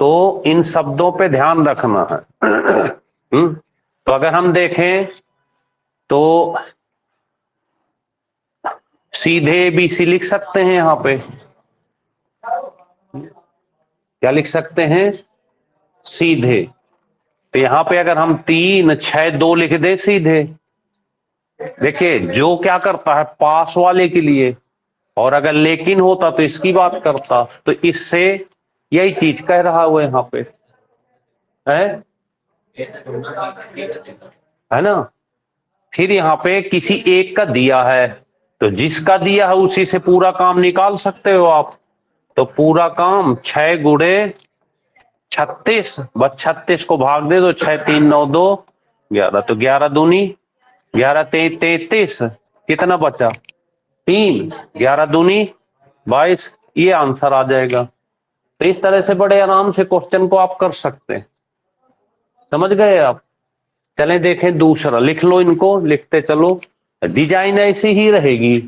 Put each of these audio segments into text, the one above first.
तो इन शब्दों पे ध्यान रखना है। तो अगर हम देखें तो सीधे ABC लिख सकते हैं, यहां पे क्या लिख सकते हैं, सीधे। तो यहां पे अगर हम 3 6 2 लिख दे सीधे, देखिए जो क्या करता है पास वाले के लिए, और अगर लेकिन होता तो इसकी बात करता। तो इससे यही चीज कह रहा है वो यहां पे है ना। फिर यहां पे किसी एक का दिया है, तो जिसका दिया है उसी से पूरा काम निकाल सकते हो आप। तो पूरा काम 6 गुणे 36, बस 36 को भाग दे दो, 6 3 9 2 11, तो 11 दूनी 11 33, कितना बचा 3, 11 दूनी 22, ये आंसर आ जाएगा। तो इस तरह से बड़े आराम से क्वेश्चन को आप कर सकते हैं, समझ गए आप। चलें देखें दूसरा, लिख लो इनको, लिखते चलो, डिजाइन ऐसी ही रहेगी।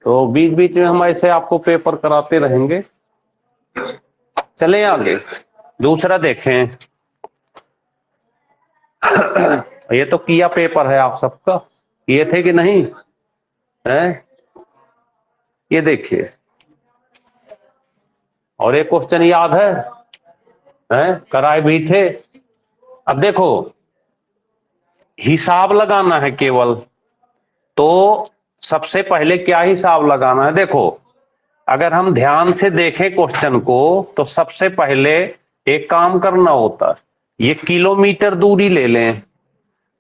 तो बीच बीच में हम ऐसे आपको पेपर कराते रहेंगे। चलें आगे, दूसरा देखें। ये तो किया पेपर है आप सबका, किए थे कि नहीं है, ये देखिए। और एक क्वेश्चन याद है, कराए भी थे। अब देखो हिसाब लगाना है केवल, तो सबसे पहले क्या हिसाब लगाना है, देखो अगर हम ध्यान से देखें क्वेश्चन को तो सबसे पहले एक काम करना होता है, ये किलोमीटर दूरी ले लें,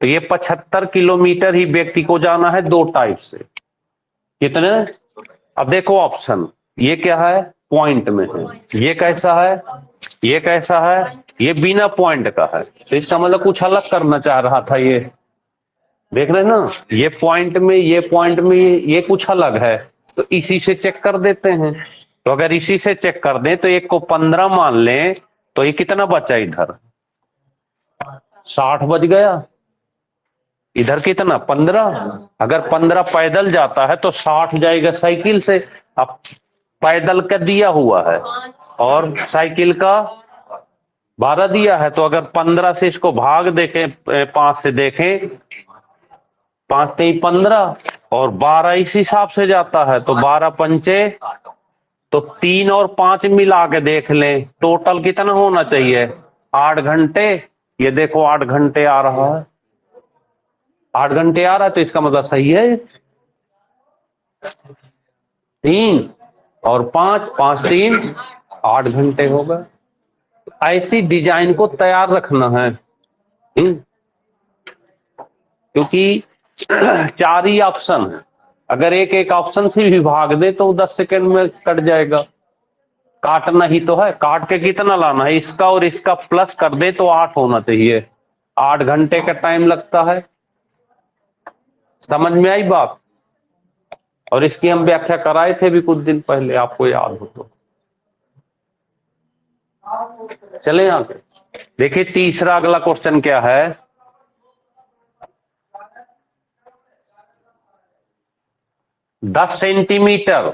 तो ये 75 किलोमीटर ही व्यक्ति को जाना है 2 टाइप से, कितने। अब देखो ऑप्शन, ये क्या है पॉइंट में है, ये कैसा है, ये कैसा है, ये बिना पॉइंट का है। तो इसका मतलब कुछ अलग करना चाह रहा था ये, देख रहे हैं ना, ये पॉइंट में, ये पॉइंट में, ये कुछ अलग है। तो इसी से चेक कर देते हैं। तो अगर इसी से चेक कर दें तो एक को 15 मान लें, तो ये कितना बचा इधर 60 बच गया, इधर कितना 15। अगर 15 पैदल जाता है तो 60 जाएगा साइकिल से। अब पैदल का दिया हुआ है और साइकिल का 12 दिया है, तो अगर 15 से इसको भाग देखें, 5 से देखें, 5 3 15, और 12 इस हिसाब से जाता है, तो 12 पंचे, तो 3 और 5 मिला के देख लें टोटल कितना होना चाहिए 8 घंटे। ये देखो 8 घंटे आ रहा है, 8 घंटे आ रहा है, तो इसका मतलब सही है। 3 और 5, 5 3 8 घंटे हो गए। ऐसी डिजाइन को तैयार रखना है, क्योंकि 4 ही ऑप्शन है, अगर एक एक ऑप्शन से भी भाग दे तो 10 सेकंड में कट जाएगा। काटना ही तो है, काट के कितना लाना है, इसका और इसका प्लस कर दे तो 8 होना चाहिए, 8 घंटे का टाइम लगता है। समझ में आई बात। और इसकी हम व्याख्या कराए थे भी कुछ दिन पहले, आपको याद हो तो। चले आगे देखिए, तीसरा अगला क्वेश्चन क्या है, 10 सेंटीमीटर।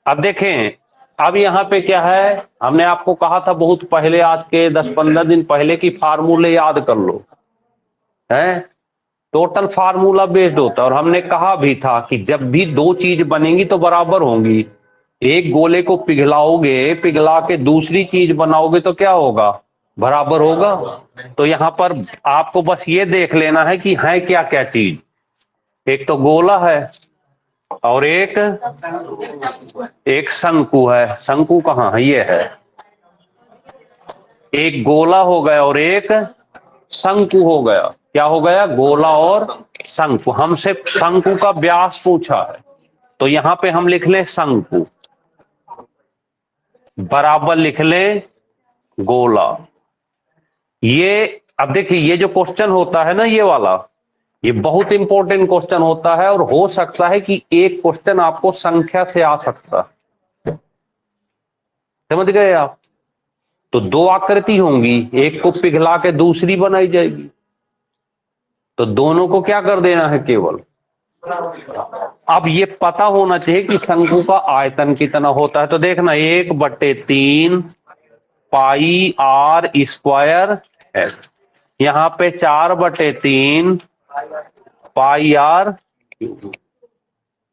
अब देखें, अब यहां पे क्या है, हमने आपको कहा था बहुत पहले, आज के 10-15 दिन पहले की फार्मूले याद कर लो, है टोटल फार्मूला बेस्ड होता है। और हमने कहा भी था कि जब भी 2 चीज बनेंगी तो बराबर होंगी, एक गोले को पिघलाओगे, पिघला के दूसरी चीज बनाओगे तो क्या होगा, बराबर होगा। तो यहां पर आपको बस ये देख लेना है कि है क्या क्या चीज, एक तो गोला है और एक शंकु है। शंकु कहाँ है, ये है, एक गोला हो गया और एक शंकु हो गया। क्या हो गया, गोला और शंकु। हमसे शंकु का व्यास पूछा है, तो यहां पे हम लिख लें शंकु, बराबर लिख लें गोला। ये अब देखिए, ये जो क्वेश्चन होता है ना, ये वाला, ये बहुत इंपॉर्टेंट क्वेश्चन होता है, और हो सकता है कि एक क्वेश्चन आपको संख्या से आ सकता है, समझ गए आप। तो 2 आकृति होंगी, एक को पिघला के दूसरी बनाई जाएगी, तो दोनों को क्या कर देना है, केवल अब ये पता होना चाहिए कि शंकु का आयतन कितना होता है। तो देखना 1/3 पाई आर स्क्वायर है, यहां पे 4/3 पाई आर,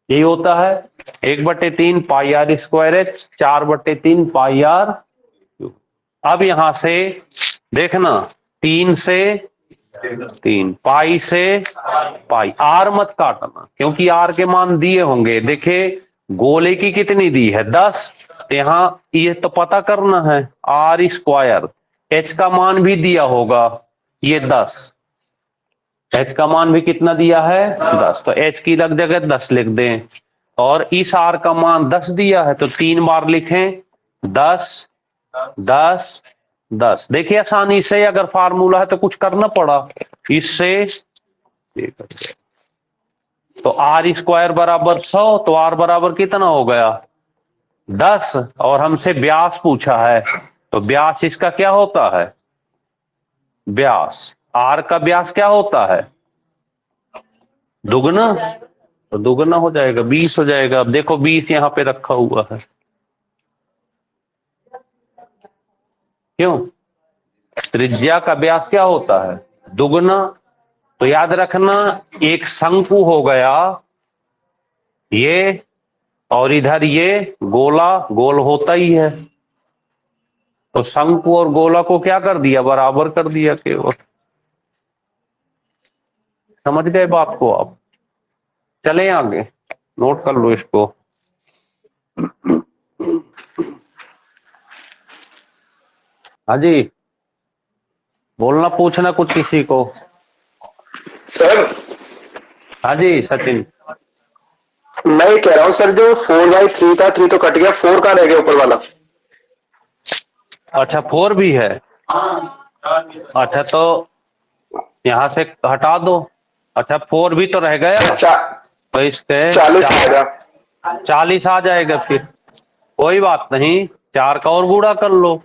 यही होता है 1/3 पाई आर स्क्वायर है, 4/3 पाई आर। अब यहां से देखना 3 से 3, पाई से पाई, आर मत काटना क्योंकि आर के मान दिए होंगे। देखे गोले की कितनी दी है 10, यहां ये तो पता करना है आर स्क्वायर, एच का मान भी दिया होगा ये 10, एच का मान भी कितना दिया है 10, तो एच की जगह 10 लिख दें। और इस आर का मान 10 दिया है तो 3 बार लिखें 10 10 10। देखिए आसानी से, अगर फार्मूला है तो कुछ करना पड़ा इससे, तो आर स्क्वायर बराबर 100, तो आर बराबर कितना हो गया 10, और हमसे व्यास पूछा है तो व्यास इसका क्या होता है, व्यास आर का व्यास क्या होता है दुगना, तो दुगना हो जाएगा 20 हो जाएगा। अब देखो 20 यहां पे रखा हुआ है, क्यों, त्रिज्या का व्यास क्या होता है दुगना। तो याद रखना एक शंकु हो गया ये, और इधर ये गोला, गोल होता ही है, तो शंकु और गोला को क्या कर दिया बराबर कर दिया केवल। समझ गए बात को आप, चले आगे, नोट कर लो इसको। हाँ जी, बोलना पूछना कुछ किसी को। सर हाँ जी सचिन। मैं ये कह रहा हूँ सर, जो 4/3 था, 3 तो कट गया, 4 कहाँ रह गया ऊपर वाला? अच्छा 4 भी है, अच्छा तो यहां से हटा दो। अच्छा 4 भी तो रह गया, तो इसके 40 आएगा। 40 आ जाएगा, फिर कोई बात नहीं, 4 का और गुणा कर लो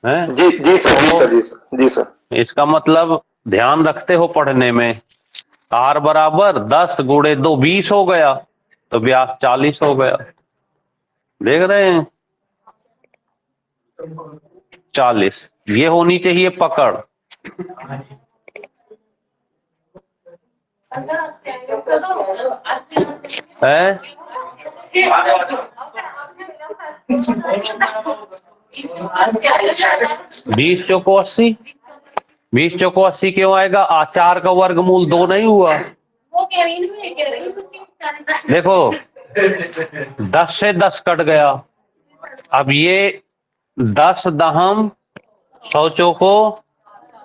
है। जी जी सर, जी सर, जी सर, जी सर। इसका मतलब ध्यान रखते हो पढ़ने में, आर बराबर 10 गुणे 2 20 हो गया, तो व्यास 40 हो गया, देख रहे हैं 40, ये होनी चाहिए पकड़। है 20 चौको 80, 20 चौको 80 क्यों आएगा, आचार का वर्गमूल 2 नहीं हुआ। देखो 10 से 10 कट गया, अब ये 10 दहम 100 चौको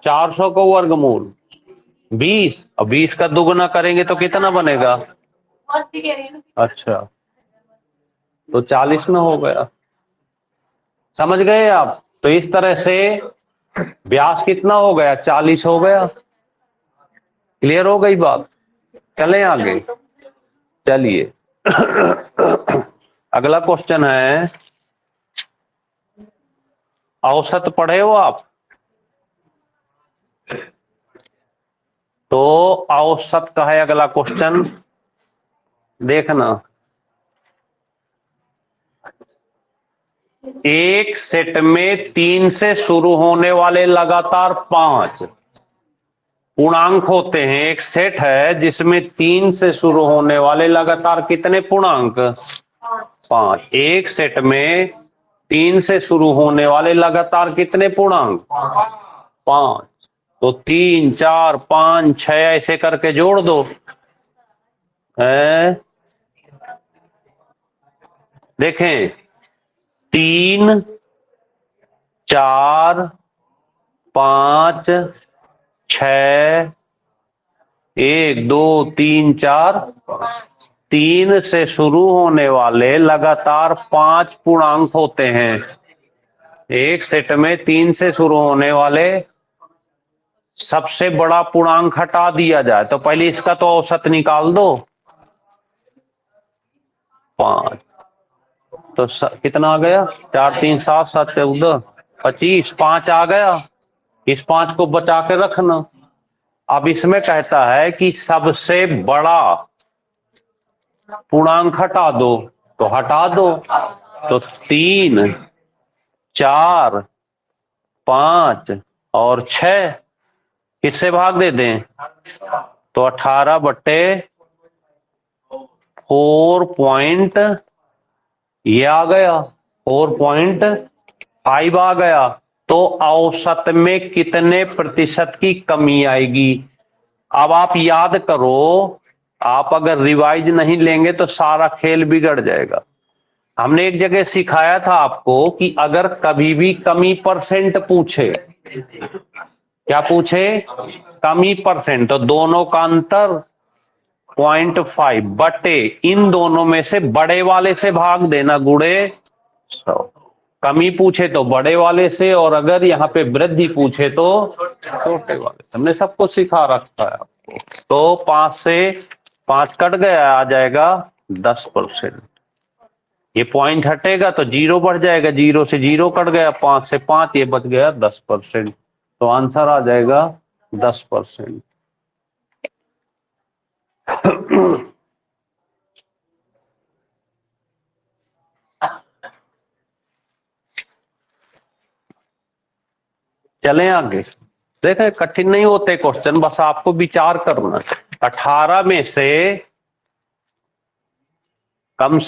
400 को वर्गमूल 20, अब 20 का दुगुना करेंगे तो कितना बनेगा, अच्छा तो 40 में हो गया। समझ गए आप, तो इस तरह से व्यास कितना हो गया 40 हो गया। क्लियर हो गई बात, चलें आगे। चलिए अगला क्वेश्चन है, औसत पढ़े हो आप, तो औसत का है अगला क्वेश्चन, देखना एक सेट में 3 से शुरू होने वाले लगातार 5 पूर्णांक होते हैं। एक सेट है जिसमें 3 से शुरू होने वाले लगातार कितने पूर्णांक 5, एक सेट में 3 से शुरू होने वाले लगातार कितने पूर्णांक 5, तो 3 4 5 6 ऐसे करके जोड़ दो। देखें 3 4 5 6, 1 2 3 4, 3 से शुरू होने वाले लगातार 5 पूर्णांक होते हैं। एक सेट में 3 से शुरू होने वाले सबसे बड़ा पूर्णांक हटा दिया जाए, तो पहले इसका तो औसत निकाल दो 5, तो कितना आ गया 4 3 7 7 14 25, 5 आ गया, इस 5 को बचा के रखना। अब इसमें कहता है कि सबसे बड़ा पूर्णांक हटा दो तो हटा दो, तो 3, 4, 5 और 6 किससे भाग दे दें, तो 18/4 ये आ गया, 4.5 आ गया। तो औसत में कितने प्रतिशत की कमी आएगी। अब आप याद करो, आप अगर रिवाइज नहीं लेंगे तो सारा खेल बिगड़ जाएगा। हमने एक जगह सिखाया था आपको कि अगर कभी भी कमी परसेंट पूछे, क्या पूछे, कमी परसेंट, तो दोनों का अंतर 0.5 बटे इन दोनों में से बड़े वाले से भाग देना गुणे 100। कमी पूछे तो बड़े वाले से, और अगर यहाँ पे वृद्धि पूछे तो छोटे वाले से। हमने सबको सिखा रखा है आपको। तो 5 से 5 कट गया, आ जाएगा 10%। ये पॉइंट हटेगा तो 0 बढ़ जाएगा, 0 से 0 कट गया, 5 से 5, ये बच गया 10%। तो आंसर आ जाएगा 10%। चलें आगे, देखें कठिन नहीं होते क्वेश्चन, बस आपको विचार करना। 18 में से कम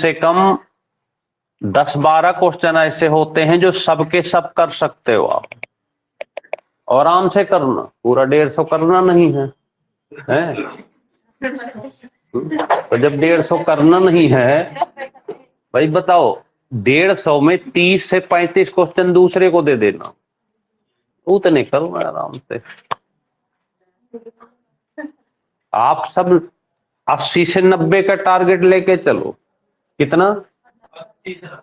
10-12 क्वेश्चन ऐसे होते हैं जो सबके सब कर सकते हो आप, और आराम से करना, पूरा 150 करना नहीं है, हैं? तो जब 150 करना नहीं है, भाई बताओ, 150 में 30 से 35 क्वेश्चन दूसरे को दे देना, उतने करो आराम से। आप सब 80 से 90 का टारगेट लेके चलो। कितना,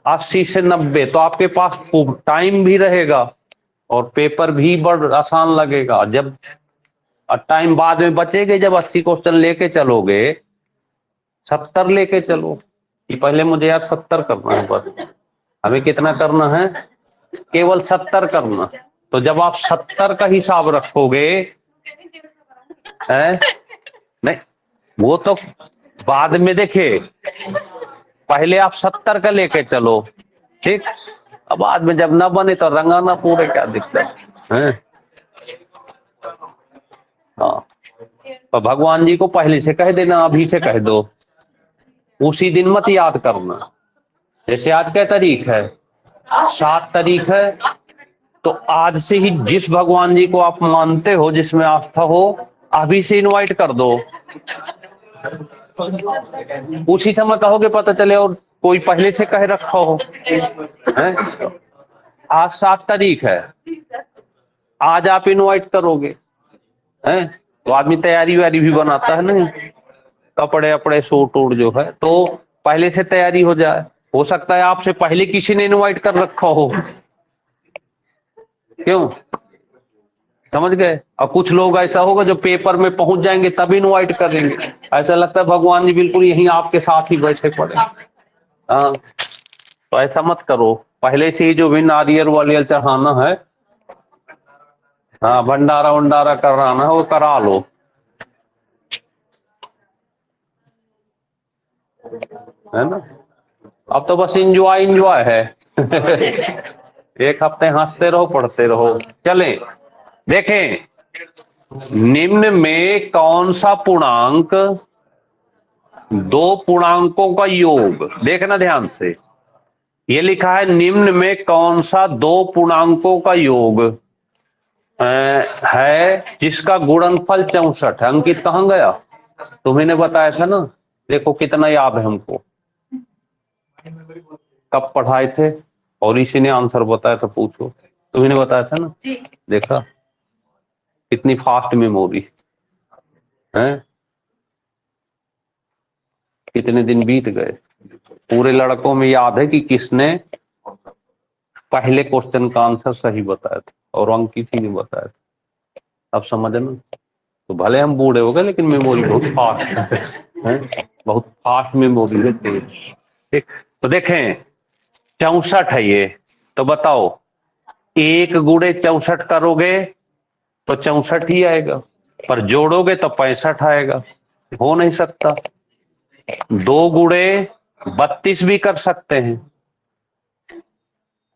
80 से 90, तो आपके पास टाइम भी रहेगा और पेपर भी बड़ आसान लगेगा। जब टाइम बाद में बचेगा, जब 80 क्वेश्चन लेके चलोगे, 70 लेके चलो कि पहले मुझे यार 70 करना है, बस हमें कितना करना है, केवल 70 करना। तो जब आप 70 का हिसाब रखोगे, है नहीं, वो तो बाद में देखे, पहले आप 70 का लेके चलो, ठीक। अब बाद में जब ना बने तो रंगाना पूरे, क्या दिक्कत है। हाँ, तो भगवान जी को पहले से कह देना, अभी से कह दो, उसी दिन मत याद करना। जैसे आज क्या तारीख है, 7 तारीख है, तो आज से ही जिस भगवान जी को आप मानते हो, जिसमें आस्था हो, अभी से इनवाइट कर दो। उसी समय कहोगे, पता चले और कोई पहले से कह रखा हो, है? आज 7 तारीख है, आज आप इनवाइट करोगे, हैं? तो आदमी तैयारी वारी भी बनाता है ना, कपड़े अपड़े सूट उड़ जो है, तो पहले से तैयारी हो जाए। हो सकता है आपसे पहले किसी ने इनवाइट कर रखा हो, क्यों, समझ गए। और कुछ लोग ऐसा होगा जो पेपर में पहुंच जाएंगे तब इनवाइट करेंगे, ऐसा लगता है भगवान जी बिल्कुल यहीं आपके साथ ही बैठे पड़े। हाँ, तो ऐसा मत करो, पहले से ही जो भी नारियल वारियल चढ़ाना है, हाँ, भंडारा वंडारा कराना है, वो करा लो, है ना। अब तो बस इंजॉय है। एक हफ्ते हंसते रहो, पढ़ते रहो। चलें, देखें, निम्न में कौन सा पूर्णांक दो पूर्णांकों का योग, देखना ध्यान से, ये लिखा है निम्न में कौन सा दो पूर्णांकों का योग है जिसका गुणनफल 64 है। अंकित कहाँ गया, तुम्ही ने बताया था ना, देखो कितना याद है हमको, कब पढ़ाए थे, और इसी ने आंसर बताया था, पूछो, तुम्ही ने बताया था ना, देखा कितनी फास्ट मेमोरी है, कितने दिन बीत गए। पूरे लड़कों में याद है कि किसने पहले क्वेश्चन का आंसर सही बताया था, और अंकित ही ने बताया था। अब समझना, तो भले हम बूढ़े हो गए लेकिन मेमोरी बहुत फास्ट है, बहुत फास्ट मेमोरी है, तेज। ठीक, तो देखें 64 है ये, तो बताओ 1 गुणे 64 करोगे तो 64 ही आएगा, पर जोड़ोगे तो 65 आएगा, हो नहीं सकता। 2 गुणे 32 भी कर सकते हैं,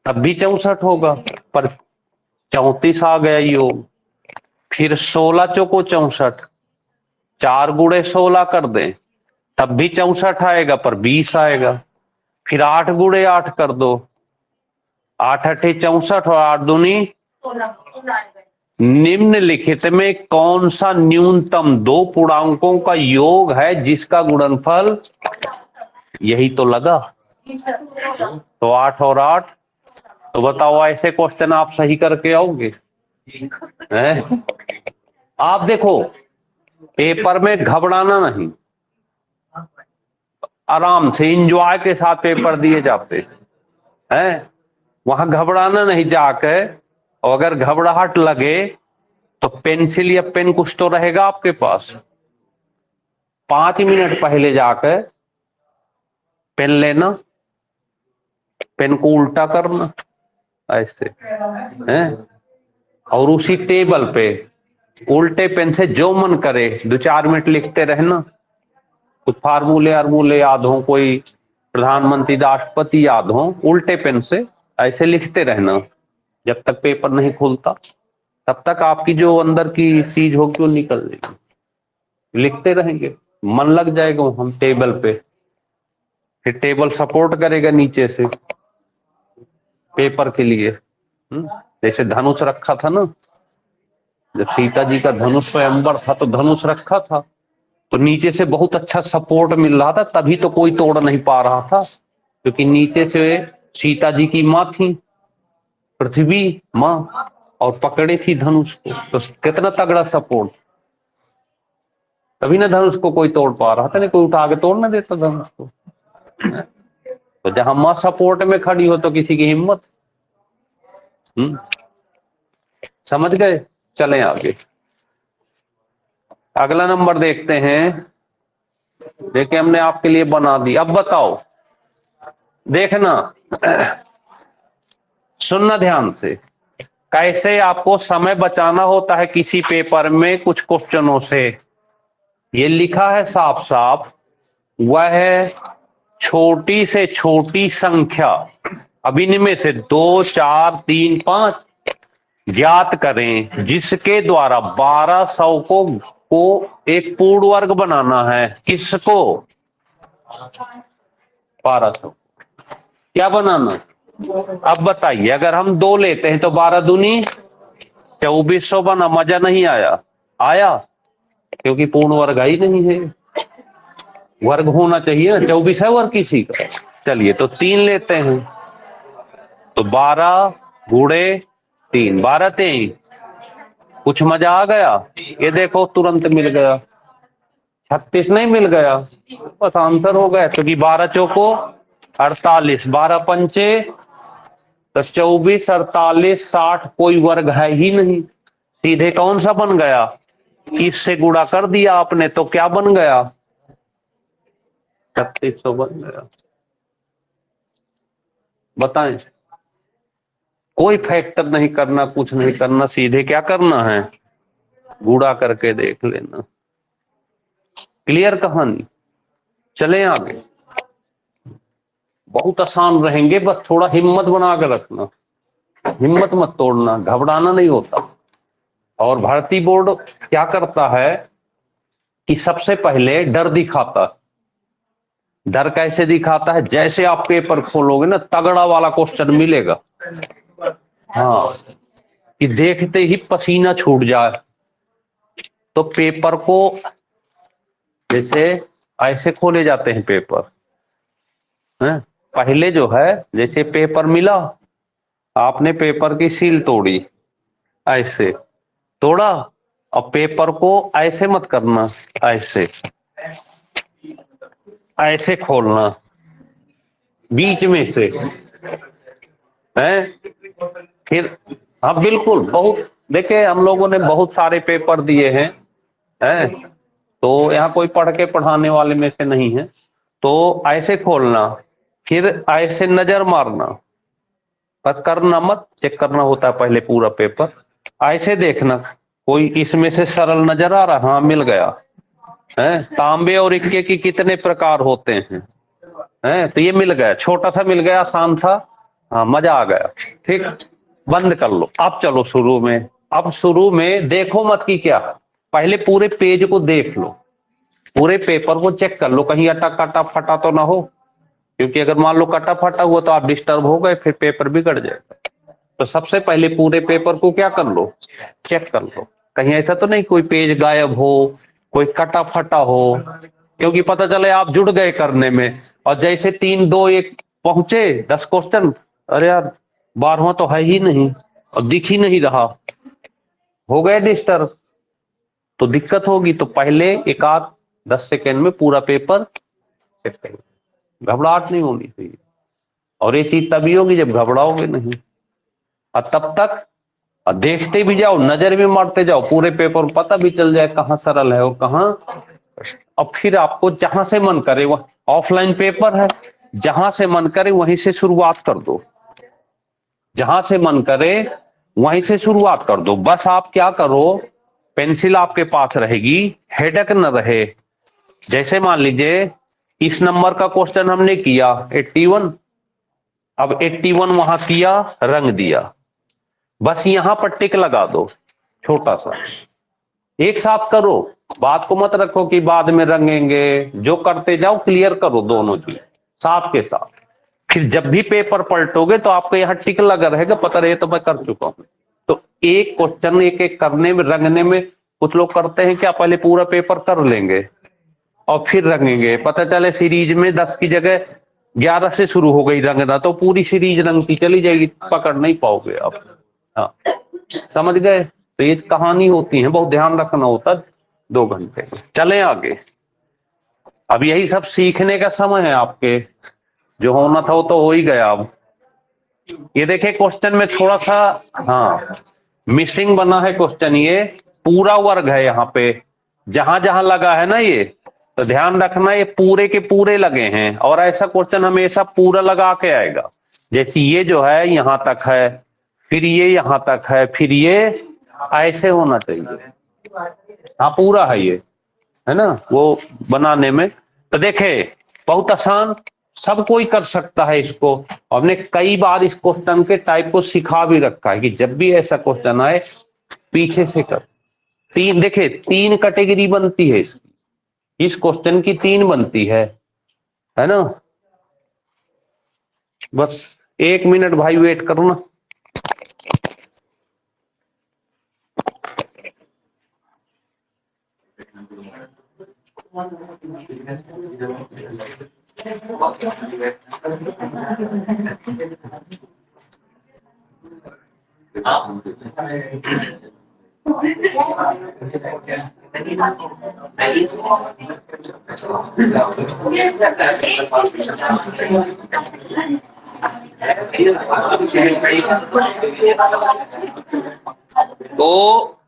तब भी 64 होगा, पर 34 आ गया योग। फिर 16 चौको 64, 4 गुणे 16 कर दें तब भी 64 आएगा, पर 20 आएगा। फिर 8 गुणे 8 कर दो, 8 अठे 64 और 8 दूनी। निम्नलिखित में कौन सा न्यूनतम 2 पूर्णांकों का योग है जिसका गुणनफल, यही तो लगा। तो 8 और 8, तो बताओ ऐसे क्वेश्चन आप सही करके आओगे हैं? आप देखो, पेपर में घबराना नहीं, आराम से इंजॉय के साथ पेपर दिए जाते हैं। वहां घबराना नहीं जाके, और अगर घबराहट लगे तो पेंसिल या पेन कुछ तो रहेगा आपके पास, 5 मिनट पहले जाकर पेन लेना, पेन को उल्टा करना ऐसे हैं, और उसी टेबल पे उल्टे पेन से जो मन करे 2-4 मिनट लिखते रहना। कुछ फार्मूले याद हो, कोई प्रधानमंत्री राष्ट्रपति याद हो, उल्टे पेन से ऐसे लिखते रहना जब तक पेपर नहीं खुलता। तब तक आपकी जो अंदर की चीज होगी वो निकल जाएगी। लिखते रहेंगे, मन लग जाएगा हम टेबल पे, फिर टेबल सपोर्ट करेगा नीचे से पेपर के लिए। जैसे धनुष रखा था ना, जब सीता जी का धनुष स्वयंवर था तो धनुष रखा था, तो नीचे से बहुत अच्छा सपोर्ट मिल रहा था, तभी तो कोई तोड़ नहीं पा रहा था, क्योंकि नीचे से सीता जी की माँ थी, पृथ्वी माँ, और पकड़े थी धनुष को, तो कितना तगड़ा सपोर्ट, तभी ना धनुष को कोई तोड़ पा रहा था, नहीं कोई उठा के तोड़ ना देता धनुष को। तो जहां माँ सपोर्ट में खड़ी हो तो किसी की हिम्मत। समझ गए? चलें आगे, अगला नंबर देखते हैं। देखिए हमने आपके लिए बना दी, अब बताओ, देखना सुनना ध्यान से, कैसे आपको समय बचाना होता है किसी पेपर में कुछ क्वेश्चनों से। ये लिखा है साफ साफ, वह छोटी से छोटी संख्या, अब इनमें से 2, 4, 3, 5 ज्ञात करें जिसके द्वारा 1200 को एक पूर्ण वर्ग बनाना है। किसको? 1200 क्या बनाना? अब बताइए, अगर हम 2 लेते हैं तो 12 दूनी 2400 बना, मजा नहीं आया? आया, क्योंकि पूर्ण वर्ग ही नहीं है, वर्ग होना चाहिए ना, 24 है वर्ग किसी का। चलिए तो 3 लेते हैं, तो 12 गुणे 3, 12 3, कुछ मजा आ गया? ये देखो तुरंत मिल गया, 36 नहीं मिल गया, बस आंसर हो गया, क्योंकि 12 चौको 48, 12 पंचे तो 24, 48, 60, कोई वर्ग है ही नहीं। सीधे कौन सा बन गया? इससे गुणा कर दिया आपने तो क्या बन गया? 3600 बन गया। बताएं, कोई फैक्टर नहीं करना, कुछ नहीं करना, सीधे क्या करना है? गुणा करके देख लेना। क्लियर कहानी? चलें आगे, बहुत आसान रहेंगे, बस थोड़ा हिम्मत बना कर रखना, हिम्मत मत तोड़ना, घबराना नहीं होता। और भारतीय बोर्ड क्या करता है कि सबसे पहले डर दिखाता। डर कैसे दिखाता है? जैसे आप पेपर खोलोगे ना, तगड़ा वाला क्वेश्चन मिलेगा, हाँ, कि देखते ही पसीना छूट जाए। तो पेपर को जैसे ऐसे खोले जाते हैं पेपर, हैं? पहले जो है, जैसे पेपर मिला, आपने पेपर की सील तोड़ी, ऐसे तोड़ा, और पेपर को ऐसे मत करना, ऐसे ऐसे खोलना बीच में से, हैं? फिर हाँ बिल्कुल, बहुत देखे हम लोगों ने बहुत सारे पेपर दिए हैं, तो यहाँ कोई पढ़ के पढ़ाने वाले में से नहीं है। तो ऐसे खोलना, फिर ऐसे नजर मारना, पर करना मत, चेक करना होता है पहले पूरा पेपर। ऐसे देखना कोई इसमें से सरल नजर आ रहा, हाँ मिल गया, तांबे और इक्के की कितने प्रकार होते हैं? तो ये मिल गया, छोटा सा मिल गया, आसान था। हाँ, मजा आ गया। ठीक, बंद कर लो। अब चलो शुरू में। अब शुरू में देखो मत कि क्या, पहले पूरे पेज को देख लो, पूरे पेपर को चेक कर लो, कहीं अटक कटा फटा तो ना हो, क्योंकि अगर मान लो कटा फटा हुआ तो आप डिस्टर्ब हो गए, फिर पेपर बिगड़ जाएगा। तो सबसे पहले पूरे पेपर को क्या कर लो, चेक कर लो, कहीं ऐसा तो नहीं कोई पेज गायब हो, कोई कटा फटा हो, क्योंकि पता चले आप जुड़ गए करने में और जैसे 3 2 1 पहुंचे 10 क्वेश्चन, अरे यार 12वां तो है ही नहीं और दिख ही नहीं रहा, हो गए डिस्टर्ब, तो दिक्कत होगी। तो पहले एक आध 10 सेकेंड में पूरा पेपर चेक करें, घबराहट नहीं होनी चाहिए। और ये चीज तभी होगी जब घबराओगे नहीं। और तब तक देखते भी जाओ, नजर भी मारते जाओ, पूरे पेपर पता भी चल जाए कहाँ सरल है और कहाँ। अब फिर आपको जहां से मन करे, वह ऑफलाइन पेपर है, जहां से मन करे वहीं से शुरुआत कर दो, जहां से मन करे वहीं से शुरुआत कर दो। बस आप क्या करो, पेंसिल आपके पास रहेगी, हेडक न रहे। जैसे मान लीजिए इस नंबर का क्वेश्चन हमने किया 81, अब 81 वहां किया, रंग दिया, बस यहां पर टिक लगा दो छोटा सा, एक साथ करो, बात को मत रखो कि बाद में रंगेंगे, जो करते जाओ क्लियर करो दोनों चीज साथ के साथ। फिर जब भी पेपर पलटोगे तो आपको यहाँ टिक लगा रहेगा, पता रहे तो मैं कर चुका हूं। तो एक क्वेश्चन एक एक करने में, रंगने में, कुछ लोग करते हैं क्या, पहले पूरा पेपर कर लेंगे और फिर रंगेंगे, पता चले सीरीज में 10 की जगह 11 से शुरू हो गई रंगना, तो पूरी सीरीज रंगती चली जाएगी, पकड़ नहीं पाओगे आप। हाँ, समझ गए? तो ये कहानी होती है, बहुत ध्यान रखना होता। 2 घंटे चले आगे। अब यही सब सीखने का समय है आपके, जो होना था वो तो हो ही गया। अब ये देखिए क्वेश्चन में थोड़ा सा हाँ मिसिंग बना है क्वेश्चन, ये पूरा वर्ग है यहाँ पे, जहां जहां लगा है ना ये, तो ध्यान रखना ये पूरे के पूरे लगे हैं, और ऐसा क्वेश्चन हमेशा पूरा लगा के आएगा। जैसे ये जो है यहां तक है, फिर ये यहां तक है, फिर ये ऐसे होना चाहिए। हाँ पूरा है ये, है ना, वो बनाने में। तो देखे बहुत आसान, सब कोई कर सकता है इसको। हमने कई बार इस क्वेश्चन के टाइप को सिखा भी रखा है कि जब भी ऐसा क्वेश्चन आए पीछे से कर। तीन देखे, 3 कैटेगरी बनती है इसकी, इस क्वेश्चन की 3 बनती है ना। बस 1 मिनट भाई वेट करना। तो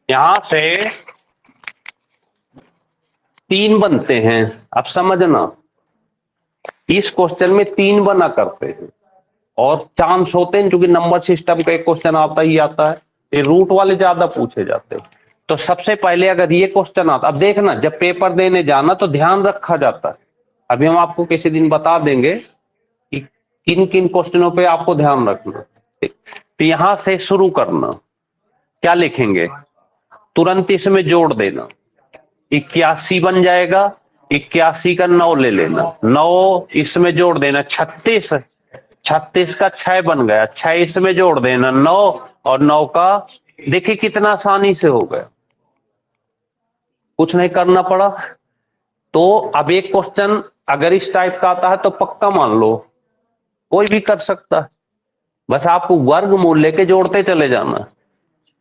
यहां से 3 बनते हैं। अब समझना, इस क्वेश्चन में 3 बना करते हैं और चांस होते हैं, क्योंकि नंबर सिस्टम का एक क्वेश्चन आता ही आता है, ये रूट वाले ज्यादा पूछे जाते हैं। तो सबसे पहले अगर ये क्वेश्चन आता, अब देखना जब पेपर देने जाना तो ध्यान रखा जाता है, अभी हम आपको किसी दिन बता देंगे कि किन किन क्वेश्चनों पे आपको ध्यान रखना। तो यहां से शुरू करना, क्या लिखेंगे, तुरंत इसमें जोड़ देना, 81 बन जाएगा, 81 का 9 ले लेना, 9 इसमें जोड़ देना, 36, 36 का 6 बन गया, 6 इसमें जोड़ देना, 9 और 9 का, देखिए कितना आसानी से हो गया, कुछ नहीं करना पड़ा। तो अब एक क्वेश्चन अगर इस टाइप का आता है तो पक्का मान लो कोई भी कर सकता है, बस आपको वर्गमूल लेके जोड़ते चले जाना।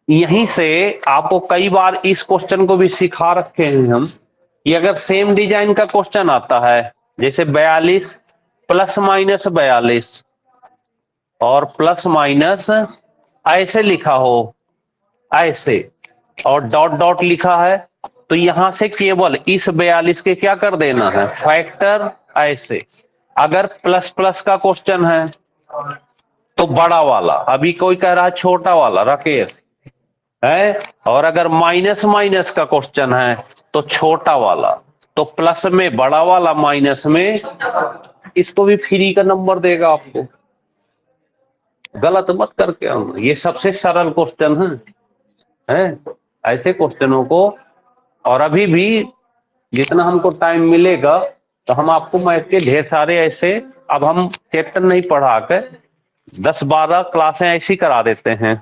यहीं से आपको कई बार इस क्वेश्चन को भी सिखा रखे हैं हम, कि अगर सेम डिजाइन का क्वेश्चन आता है, जैसे 42 प्लस माइनस 42 और प्लस माइनस ऐसे लिखा हो, ऐसे और डॉट डॉट लिखा है, तो यहां से केवल इस 42 के क्या कर देना है, फैक्टर ऐसे। अगर प्लस प्लस का क्वेश्चन है तो बड़ा वाला, अभी कोई कह रहा है छोटा वाला रकेट, है। और अगर माइनस माइनस का क्वेश्चन है तो छोटा वाला, तो प्लस में बड़ा वाला, माइनस में, इसको भी फ्री का नंबर देगा आपको। गलत मत करके आना, ये सबसे सरल क्वेश्चन है। ऐसे क्वेश्चनों को, और अभी भी जितना हमको टाइम मिलेगा तो हम आपको मैथ के ढेर सारे ऐसे, अब हम चैप्टर नहीं पढ़ा के 10-12 क्लासें ऐसी करा देते हैं,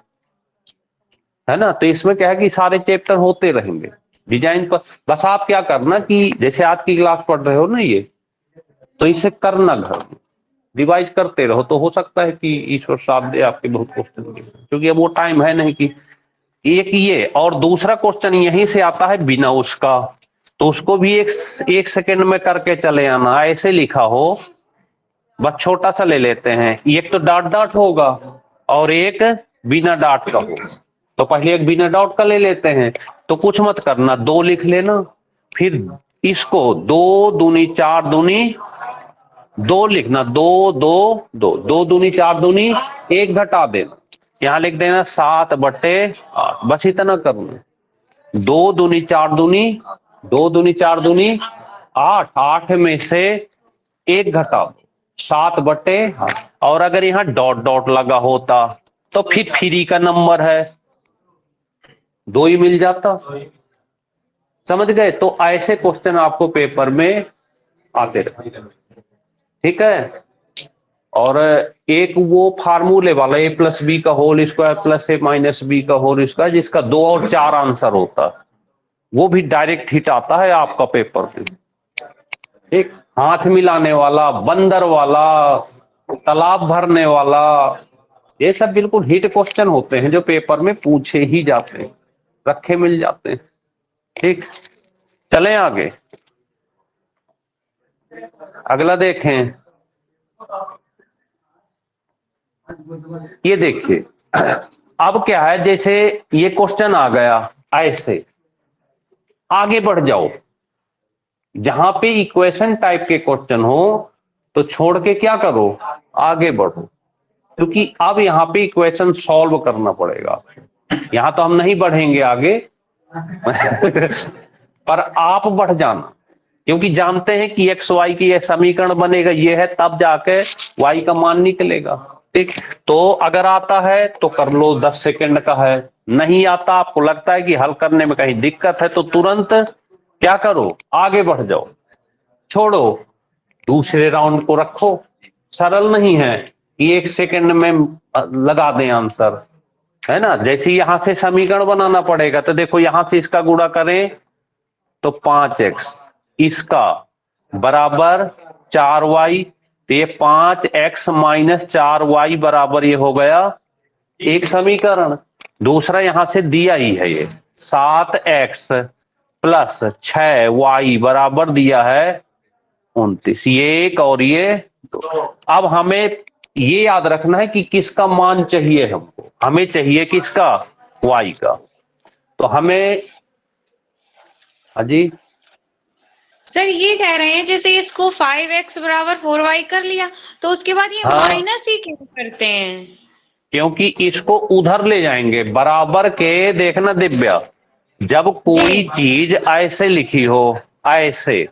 है ना। तो इसमें क्या है कि सारे चैप्टर होते रहेंगे डिजाइन पर। बस आप क्या करना कि जैसे आज की क्लास पढ़ रहे हो ना ये, तो इसे करना घर में, रिवाइज करते रहो, तो हो सकता है कि ईश्वर साथ दे आपके बहुत क्वेश्चन, क्योंकि अब वो टाइम है नहीं कि एक ये, और दूसरा क्वेश्चन यहीं से आता है बिना उसका, तो उसको भी एक सेकंड में करके चले आना। ऐसे लिखा हो, बस छोटा सा ले लेते हैं, एक तो डॉट डॉट होगा और एक बिना डॉट का हो, तो पहले एक बिना डॉट का ले लेते हैं। तो कुछ मत करना, 2 लिख लेना, फिर इसको 2 दूनी 4 दूनी 2 लिखना, 2 2 2 2 दूनी 4 दूनी 1 घटा देना, यहां लिख देना 7/8, बस इतना करना। 2 दूनी 4 दूनी 2 दूनी 4 दूनी 8, 8 में से 1 घटा दो, 7/8। और अगर यहां डॉट डॉट लगा होता तो फिर फ्री का नंबर है, 2 ही मिल जाता। समझ गए। तो ऐसे क्वेश्चन आपको पेपर में आते रहे, ठीक है। और एक वो फार्मूले वाला a+b का होल स्क्वायर प्लस a-b का होल स्क्वायर, जिसका 2 और 4 आंसर होता है, वो भी डायरेक्ट हिट आता है आपका पेपर में। एक हाथ मिलाने वाला, बंदर वाला, तालाब भरने वाला, ये सब बिल्कुल हिट क्वेश्चन होते हैं जो पेपर में पूछे ही जाते हैं, रखे मिल जाते हैं। ठीक, चलें आगे, अगला देखें। ये देखिए, अब क्या है, जैसे ये क्वेश्चन आ गया, ऐसे आगे बढ़ जाओ, जहां पे इक्वेशन टाइप के क्वेश्चन हो तो छोड़ के क्या करो, आगे बढ़ो, क्योंकि अब यहां पे इक्वेशन सॉल्व करना पड़ेगा। यहां तो हम नहीं बढ़ेंगे आगे पर आप बढ़ जाना, क्योंकि जानते हैं कि एक्स वाई की यह समीकरण बनेगा, ये है, तब जाके वाई का मान निकलेगा। ठीक, तो अगर आता है तो कर लो, 10 सेकंड का है। नहीं आता, आपको लगता है कि हल करने में कहीं दिक्कत है, तो तुरंत क्या करो, आगे बढ़ जाओ, छोड़ो, दूसरे राउंड को रखो। सरल नहीं है कि 1 सेकंड में लगा दें आंसर, है ना। जैसे यहां से समीकरण बनाना पड़ेगा, तो देखो यहां से इसका गुणा करें तो 5x, इसका बराबर 4y, तो ये 5x माइनस 4y बराबर ये हो गया एक समीकरण। दूसरा यहां से दिया ही है, ये 7x प्लस 6y बराबर दिया है 29, ये एक और ये 2। अब हमें ये याद रखना है कि किसका मान चाहिए हमको, हमें चाहिए किसका, y का। तो हमें, हाँ जी, सर ये कह रहे हैं जैसे इसको 5x बराबर 4y कर लिया, तो उसके बाद ये हाँ, माइनस ही क्यों करते हैं? क्योंकि इसको उधर ले जाएंगे बराबर के। देखना दिव्या, जब कोई चीज ऐसे लिखी हो, ऐसे,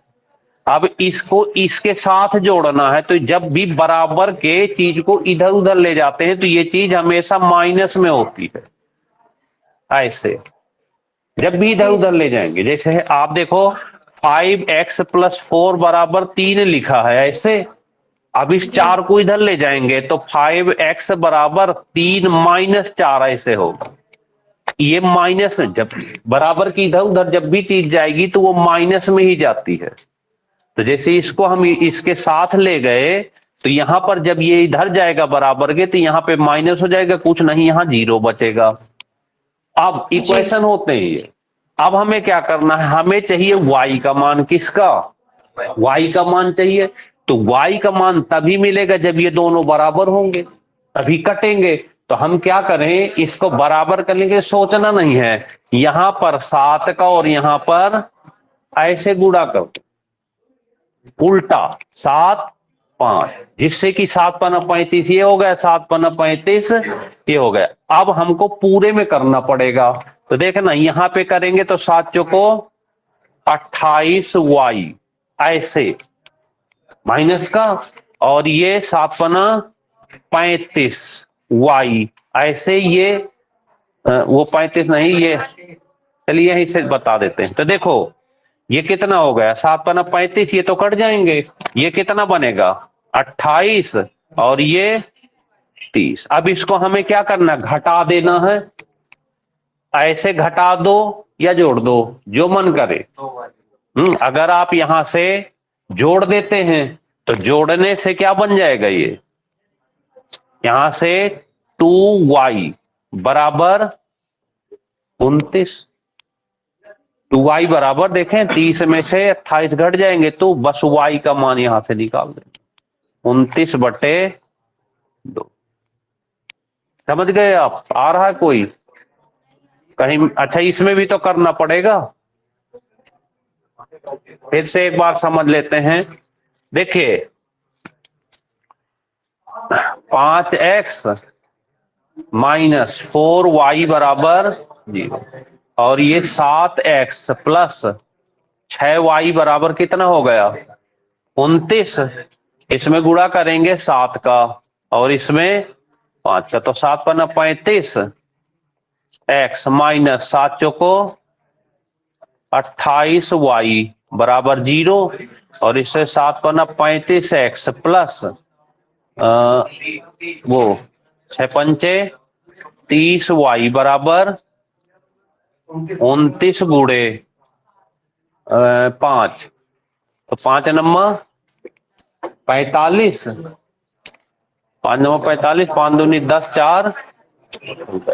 अब इसको इसके साथ जोड़ना है, तो जब भी बराबर के चीज को इधर उधर ले जाते हैं तो ये चीज हमेशा माइनस में होती है। ऐसे जब भी इधर उधर ले जाएंगे, जैसे आप देखो 5x प्लस 4 बराबर 3 लिखा है, ऐसे अब इस 4 को इधर ले जाएंगे तो 5x बराबर 3 माइनस 4 ऐसे होगा। ये माइनस, जब बराबर की इधर उधर जब भी चीज जाएगी तो वो माइनस में ही जाती है। तो जैसे इसको हम इसके साथ ले गए, तो यहां पर जब ये इधर जाएगा बराबर के, तो यहां पे माइनस हो जाएगा, कुछ नहीं, यहां 0 बचेगा। अब इक्वेशन होते हैं ये। अब हमें क्या करना है, हमें चाहिए y का मान, किसका, y का मान चाहिए। तो y का मान तभी मिलेगा जब ये दोनों बराबर होंगे, तभी कटेंगे। तो हम क्या करें, इसको बराबर करने, सोचना नहीं है, यहां पर 7 का और यहां पर ऐसे गुणा करो, उल्टा 7 5, जिससे कि 7×5 35, ये हो गया, 7×5 35, ये हो गया। अब हमको पूरे में करना पड़ेगा, तो देखना यहां पे करेंगे तो 7 चौको 28y ऐसे माइनस का, और ये 7 पना 35y ऐसे, ये वो 35 नहीं, ये चलिए यहीं से बता देते हैं। तो देखो ये कितना हो गया, 7 पना 35, ये तो कट जाएंगे, ये कितना बनेगा 28 और ये 30। अब इसको हमें क्या करना, घटा देना है, ऐसे घटा दो या जोड़ दो जो मन करे। अगर आप यहां से जोड़ देते हैं तो जोड़ने से क्या बन जाएगा, ये यहां से 2y बराबर 29, 2y बराबर देखें 30 में से 28 घट जाएंगे तो बस y का मान यहां से निकाल देंगे 29/2। समझ गए आप, आ रहा है कोई कहीं? अच्छा इसमें भी तो करना पड़ेगा, फिर से एक बार समझ लेते हैं। देखिए 5x माइनस 4y बराबर 0, और ये 7x प्लस 6y बराबर कितना हो गया 29। इसमें गुणा करेंगे 7 का और इसमें 5 का, तो 7 पन्ना 35 x माइनस 7 चौको 28y बराबर 0, और इससे 7 पन्ना 35x प्लस वो 6 पंचे 30y बराबर 29 गुणे 5, तो 5 नंबर 45, 5 नंबर 45, 5 दूनी 10, 4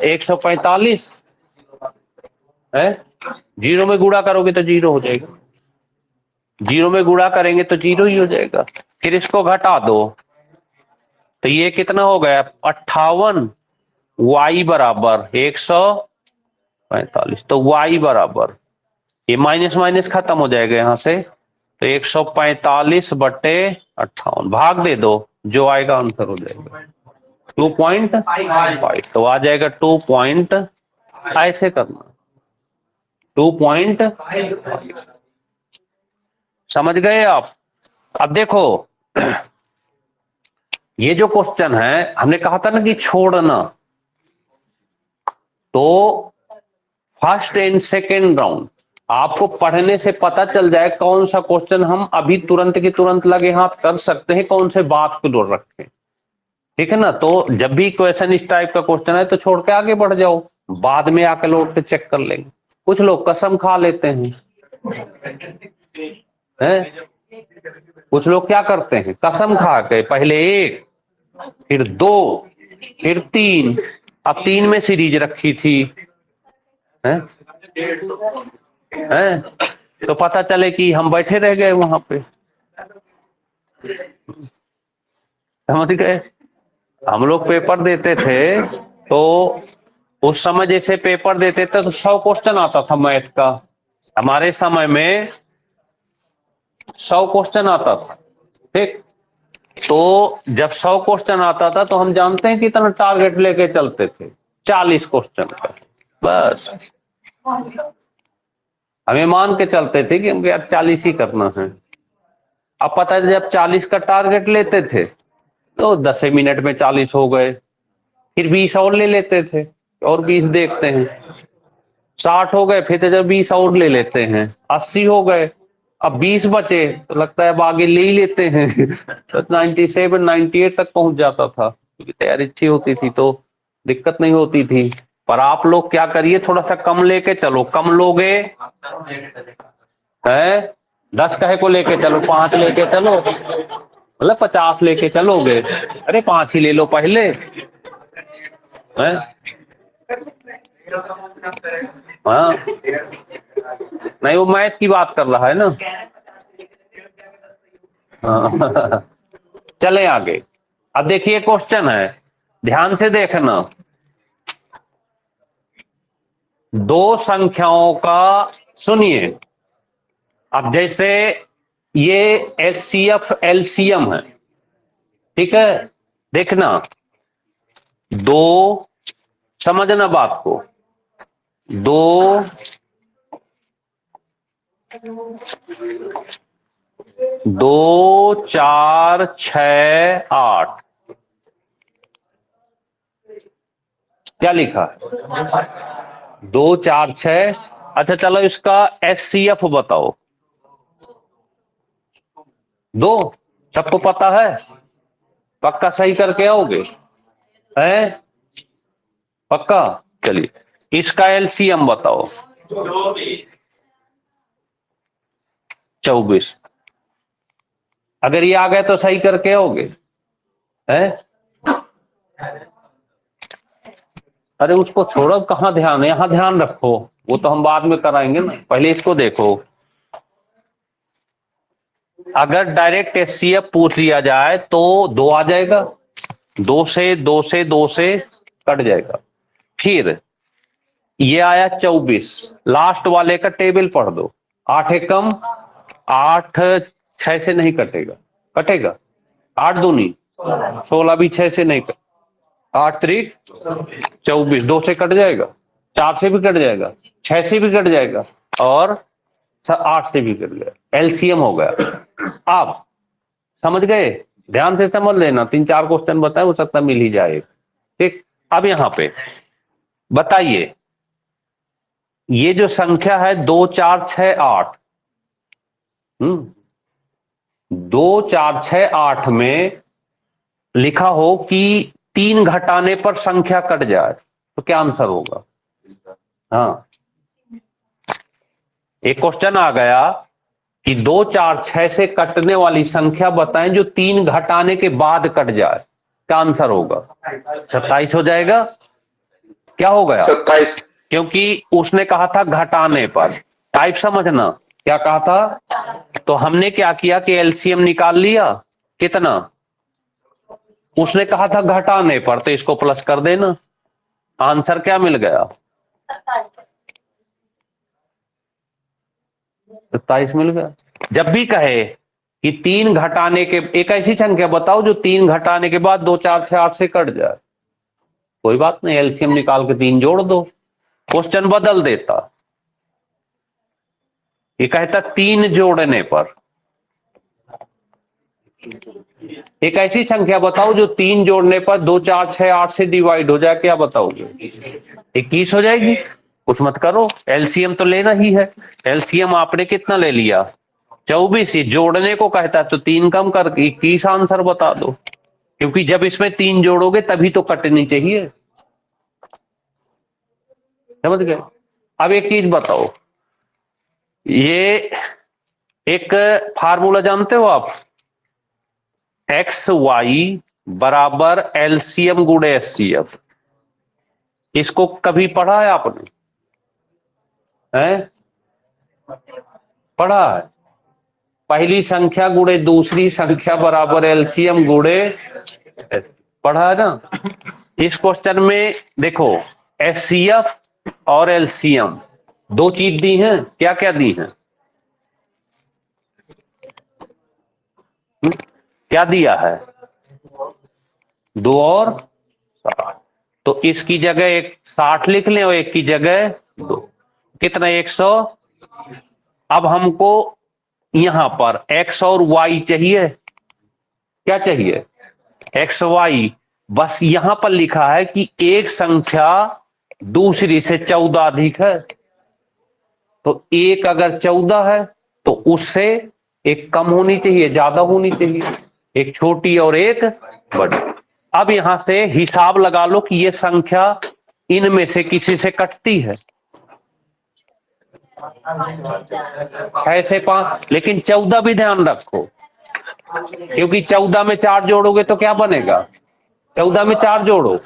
145 है। 0 में गुणा करोगे तो 0 हो जाएगा, 0 में गुणा करेंगे तो 0 ही हो जाएगा। फिर इसको घटा दो तो ये कितना हो गया 58, y बराबर 145, तो y बराबर ये माइनस माइनस खत्म हो जाएगा यहां से, तो 145/58 भाग दे दो, जो आएगा आंसर हो जाएगा 2.5, तो आ जाएगा 2. ऐसे करना 2.5। समझ गए आप? अब देखो ये जो क्वेश्चन है हमने कहा था ना कि छोड़ना, तो फर्स्ट एंड सेकेंड राउंड आपको पढ़ने से पता चल जाए कौन सा क्वेश्चन हम अभी तुरंत की तुरंत लगे हाथ कर सकते हैं, कौन से बात को दूर रखें, ठीक है ना। तो जब भी क्वेश्चन इस टाइप का क्वेश्चन है तो छोड़ के आगे बढ़ जाओ, बाद में आकर लौट के चेक कर लेंगे। कुछ लोग कसम खा लेते हैं, कुछ लोग क्या करते हैं कसम खा के पहले 1 फिर 2 फिर 3, अब 3 में सीरीज रखी थी है? तो पता चले कि हम बैठे रह गए वहां पे, समझ गए। हम लोग पेपर देते थे तो उस समय जैसे पेपर देते थे तो 100 क्वेश्चन आता था मैथ का, हमारे समय में 100 क्वेश्चन आता था, ठीक। तो जब 100 क्वेश्चन आता था तो हम जानते हैं कितना टारगेट लेके चलते थे, 40 क्वेश्चन का बस। हमें मान के चलते थे कि हमको यार 40 ही करना है। अब पता है जब 40 का टारगेट लेते थे तो 10 मिनट में 40 हो गए, फिर 20 और ले लेते थे और 20 देखते हैं, 60 हो गए, फिर जब 20 और ले लेते हैं, 80 हो गए, अब 20 बचे तो लगता है अब आगे ले ही लेते हैं तो 97 98 तक पहुंच जाता था, क्योंकि तैयारी अच्छी होती थी तो दिक्कत नहीं होती थी। पर आप लोग क्या करिए, थोड़ा सा कम लेके चलो, कम लोगे है 10 कहे को लेके चलो, 5 लेके चलो, मतलब 50 लेके चलोगे, अरे 5 ही ले लो पहले है? हाँ नहीं, वो मैथ की बात कर रहा है ना। हाँ। चले आगे। अब देखिए क्वेश्चन है, ध्यान से देखना, 2 संख्याओं का सुनिए। अब जैसे ये एचसीएफ एलसीएम है, ठीक है, देखना 2, समझना बात को, 2 2 4 6 8 क्या लिखा है 2 4 6। अच्छा चलो इसका HCF बताओ। 2 सबको पता है, पक्का सही करके आओगे है, पक्का। चलिए इसका LCM बताओ। 24। अगर ये आ गए तो सही करके आओगे है। अरे उसको छोड़ो, कहां ध्यान है, यहां ध्यान रखो, वो तो हम बाद में कराएंगे ना, पहले इसको देखो। अगर डायरेक्ट HCF पूछ लिया जाए तो 2 आ जाएगा, 2 से 2 से 2 से कट जाएगा। फिर ये आया 24, लास्ट वाले का टेबल पढ़ दो। 8 एकम 8, 6 से नहीं कटेगा, कटेगा 8 दूनी 16 भी 6 से नहीं कट, 8 त्रिक 24, 2 से कट जाएगा, 4 से भी कट जाएगा, 6 से भी कट जाएगा और 8 से भी कट जाएगा। LCM हो गया। आप समझ गए, ध्यान से समझ लेना, 3-4 क्वेश्चन बताए, हो सकता मिल ही जाए। ठीक, अब यहां पे बताइए, ये जो संख्या है 2 4 6 8, 2 4 6 8 में लिखा हो कि 3 घटाने पर संख्या कट जाए तो क्या आंसर होगा? हाँ, एक क्वेश्चन आ गया कि 2 4 6 से कटने वाली संख्या बताएं जो 3 घटाने के बाद कट जाए, क्या आंसर होगा? 27 हो जाएगा। क्या हो गया? 27। क्योंकि उसने कहा था घटाने पर, टाइप समझना, क्या कहा था? तो हमने क्या किया कि LCM निकाल लिया, कितना? उसने कहा था घटाने पर, तो इसको प्लस कर देना, आंसर क्या मिल गया? 27 मिल गया। जब भी कहे कि 3 घटाने के, एक ऐसी संख्या बताओ जो 3 घटाने के बाद 2 4 6 8 से कट जाए, कोई बात नहीं, LCM निकाल के 3 जोड़ दो, क्वेश्चन बदल देता। ये कहता 3 जोड़ने पर, एक ऐसी संख्या बताओ जो 3 जोड़ने पर 2 4 6 8 से डिवाइड हो जाए, क्या बताओगे? 21 हो जाएगी। कुछ मत करो, LCM तो लेना ही है। LCM आपने कितना ले लिया? 24। जोड़ने को कहता है तो 3 कम कर 21 आंसर बता दो, क्योंकि जब इसमें 3 जोड़ोगे तभी तो कटनी चाहिए। समझ गए? अब एक चीज बताओ, ये एक फार्मूला जानते हो आप, XY बराबर LCM गुणे HCF, इसको कभी पढ़ा है आपने? हैं? पढ़ा है? पहली संख्या गुणे दूसरी संख्या बराबर LCM गुणे, पढ़ा है ना? इस क्वेश्चन में देखो, HCF और LCM दो चीज दी हैं, क्या क्या दी हैं? क्या दिया है? 2 और 7। तो इसकी जगह एक 60 लिख लें और एक की जगह 2, कितना? 100। अब हमको यहां पर X और Y चाहिए, क्या चाहिए? XY। बस यहां पर लिखा है कि एक संख्या दूसरी से 14 अधिक है, तो एक अगर 14 है तो उससे एक कम होनी चाहिए, ज्यादा होनी चाहिए, एक छोटी और एक बड़ी। अब यहां से हिसाब लगा लो कि ये संख्या इनमें से किसी से कटती है, 6 से 5, लेकिन 14 भी ध्यान रखो, क्योंकि 14 में 4 जोड़ोगे तो क्या बनेगा? 14 में 4 जोड़ो,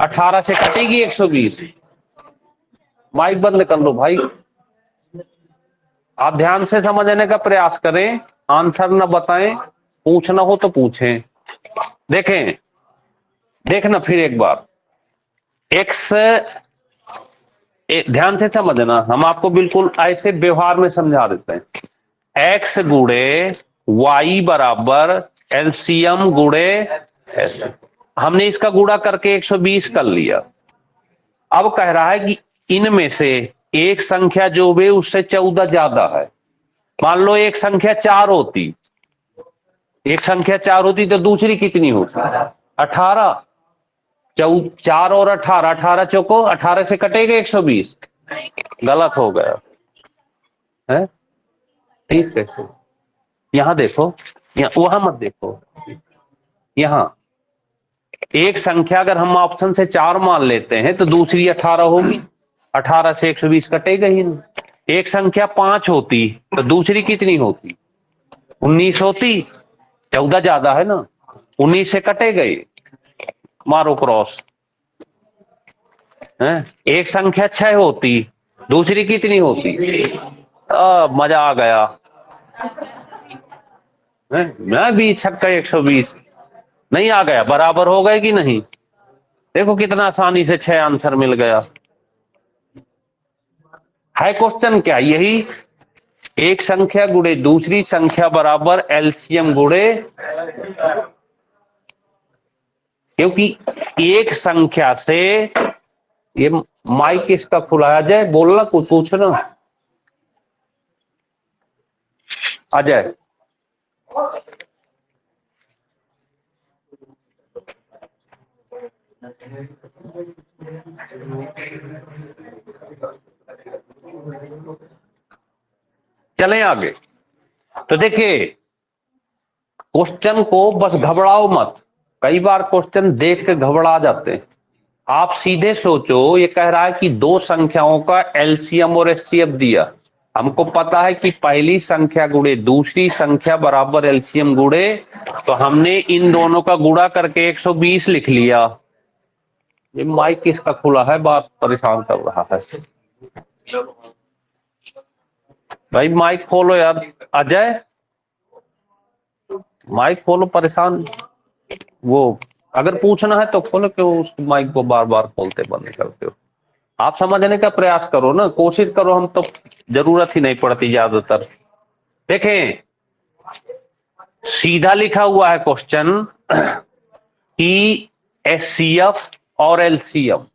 18 से कटेगी 120। माइक बंद कर लो भाई, आप ध्यान से समझने का प्रयास करें, आंसर न बताएं, पूछना हो तो पूछें। देखें, देखना फिर एक बार, X, ध्यान से समझना, हम आपको बिल्कुल ऐसे व्यवहार में समझा देते हैं। X गुणे Y बराबर LCM गुणे S। हमने इसका गुणा करके 120 कर लिया। अब कह रहा है कि इनमें से एक संख्या जो भी उससे 14 ज्यादा है। मान लो एक संख्या 4 होती, एक संख्या 4 होती तो दूसरी कितनी होती? 18। 4 और 18, 18 चौको 18 से कटेगा 120। गलत हो गया है। ठीक है, यहां देखो, वहां मत देखो, यहां एक संख्या अगर हम ऑप्शन से 4 मान लेते हैं तो दूसरी 18 होगी, 18 से 120 कटेगा ही नहीं। एक संख्या 5 होती तो दूसरी कितनी होती? 19 होती, 14 ज्यादा है ना, 19 से कटे गए, मारो क्रॉस है। एक संख्या 6 होती, दूसरी कितनी होती? मजा आ गया है? मैं 20 छक्का 120 नहीं आ गया, बराबर हो गए कि नहीं? देखो कितना आसानी से 6 आंसर मिल गया है। क्वेश्चन क्या? यही एक संख्या गुणे दूसरी संख्या बराबर एलसीएम गुणे, क्योंकि एक संख्या से, ये माइक इसका खुलाया जाए, बोलना कुछ पूछना अजय। चलें आगे। तो देखिए क्वेश्चन को बस घबराओ मत, कई बार क्वेश्चन देख के घबरा जाते हैं। आप सीधे सोचो, ये कह रहा है कि दो संख्याओं का एलसीएम और एचसीएफ दिया, हमको पता है कि पहली संख्या गुणे दूसरी संख्या बराबर एलसीएम गुणे, तो हमने इन दोनों का गुणा करके 120 लिख लिया। ये माइक किसका खुला है, बात परेशान कर रहा है भाई, माइक खोलो यार अजय, माइक खोलो, परेशान। वो अगर पूछना है तो खोलो, क्यों उस माइक को बार बार खोलते बंद करते हो? आप समझने का प्रयास करो ना, कोशिश करो, हम तो जरूरत ही नहीं पड़ती ज्यादातर। देखें सीधा लिखा हुआ है क्वेश्चन कि एचसीएफ और एलसीएम,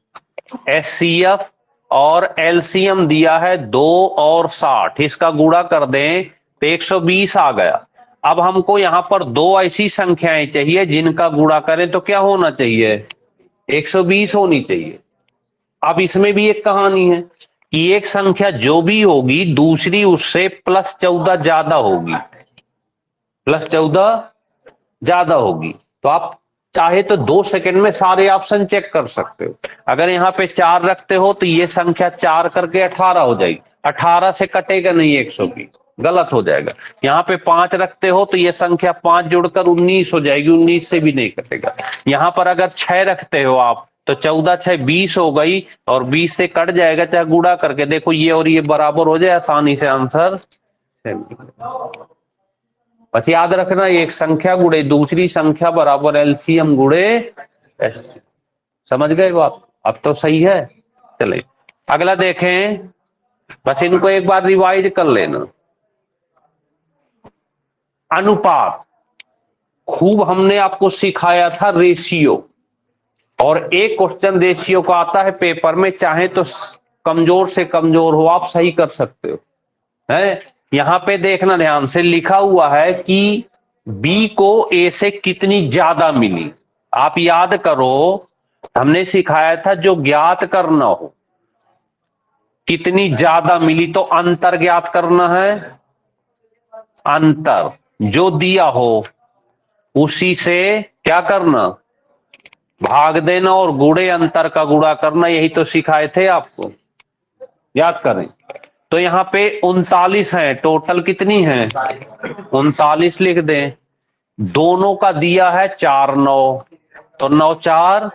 एचसीएफ और एलसीएम दिया है 2 और 60, इसका गुणा कर दें तो 120 आ गया। अब हमको यहां पर दो ऐसी संख्याएं चाहिए जिनका गुणा करें तो क्या होना चाहिए? 120 होनी चाहिए। अब इसमें भी एक कहानी है कि एक संख्या जो भी होगी दूसरी उससे +14 ज्यादा होगी, +14 ज्यादा होगी। तो आप चाहे तो 2 सेकंड में सारे ऑप्शन चेक कर सकते हो। अगर यहाँ पे 4 रखते हो तो ये संख्या 4 करके 18 हो जाएगी, 18 से कटेगा नहीं 120, गलत हो जाएगा। यहाँ पे 5 रखते हो तो ये संख्या 5 जुड़कर 19 हो जाएगी, 19 से भी नहीं कटेगा। यहाँ पर अगर 6 रखते हो आप तो 14 6 20 हो गई, और 20 से कट जाएगा, चाहे गुणा करके देखो, ये और ये बराबर हो जाए, आसानी से आंसर। बस याद रखना, एक संख्या गुणे दूसरी संख्या बराबर एलसीएम गुणे एचसीएफ। समझ गए बात? अब तो सही है। चले अगला देखें, बस इनको एक बार रिवाइज कर लेना। अनुपात खूब हमने आपको सिखाया था, रेशियो, और एक क्वेश्चन रेशियो का आता है पेपर में, चाहे तो कमजोर से कमजोर हो आप सही कर सकते हो है। यहां पे देखना ध्यान से, लिखा हुआ है कि बी को ए से कितनी ज्यादा मिली। आप याद करो, हमने सिखाया था जो ज्ञात करना हो, कितनी ज्यादा मिली तो अंतर ज्ञात करना है। अंतर जो दिया हो उसी से क्या करना, भाग देना, और गुणे अंतर का गुणा करना, यही तो सिखाए थे आपको, याद करें। तो यहां पे 39 है, टोटल कितनी है? 39 लिख दें। दोनों का दिया है 4 9, तो 9 4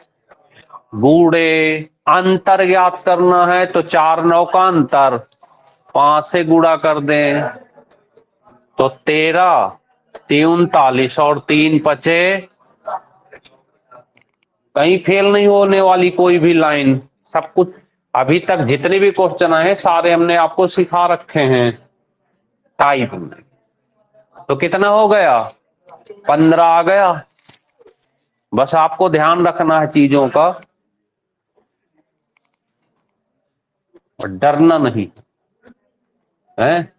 गुणे, अंतर ज्ञात करना है तो 4 9 का अंतर 5 से गुणा कर दें तो 13 39, और 3 बचे। कहीं फेल नहीं होने वाली कोई भी लाइन, सब कुछ अभी तक जितने भी क्वेश्चन आए सारे हमने आपको सिखा रखे हैं टाइप में। तो कितना हो गया? 15 आ गया। बस आपको ध्यान रखना है चीजों का। और डरना नहीं है।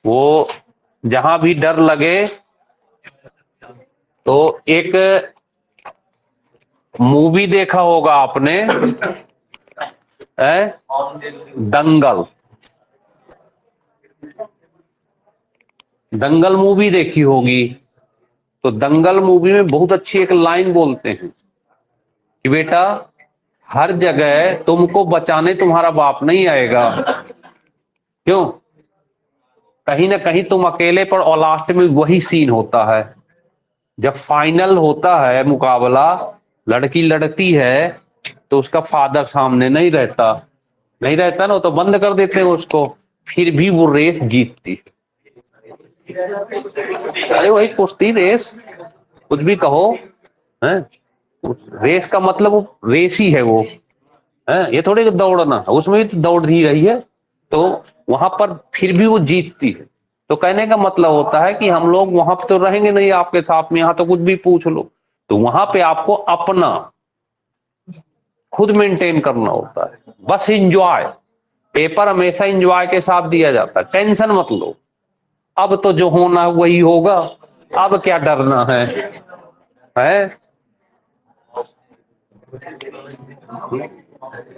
वो जहां भी डर लगे तो एक मूवी देखा होगा आपने, है दंगल। दंगल मूवी देखी होगी, तो दंगल मूवी में बहुत अच्छी एक लाइन बोलते हैं कि बेटा हर जगह तुमको बचाने तुम्हारा बाप नहीं आएगा, क्यों, कहीं ना कहीं तुम अकेले पर। और लास्ट में वही सीन होता है जब फाइनल होता है मुकाबला, लड़की लड़ती है तो उसका फादर सामने नहीं रहता ना, तो बंद कर देते हैं उसको, फिर भी वो रेस जीतती। अरे वही कुश्ती रेस, कुछ भी कहो, है रेस का मतलब वो रेस ही है वो, है ये थोड़ी दौड़ना, उसमें भी तो दौड़ ही रही है, तो वहां पर फिर भी वो जीतती है। तो कहने का मतलब होता है कि हम लोग वहां पे तो रहेंगे नहीं आपके साथ में, यहां तो कुछ भी पूछ लो, तो वहां पे आपको अपना खुद मेंटेन करना होता है। बस इंजॉय, पेपर हमेशा इंजॉय के साथ दिया जाता है, टेंशन मत लो, अब तो जो होना वही होगा, अब क्या डरना है?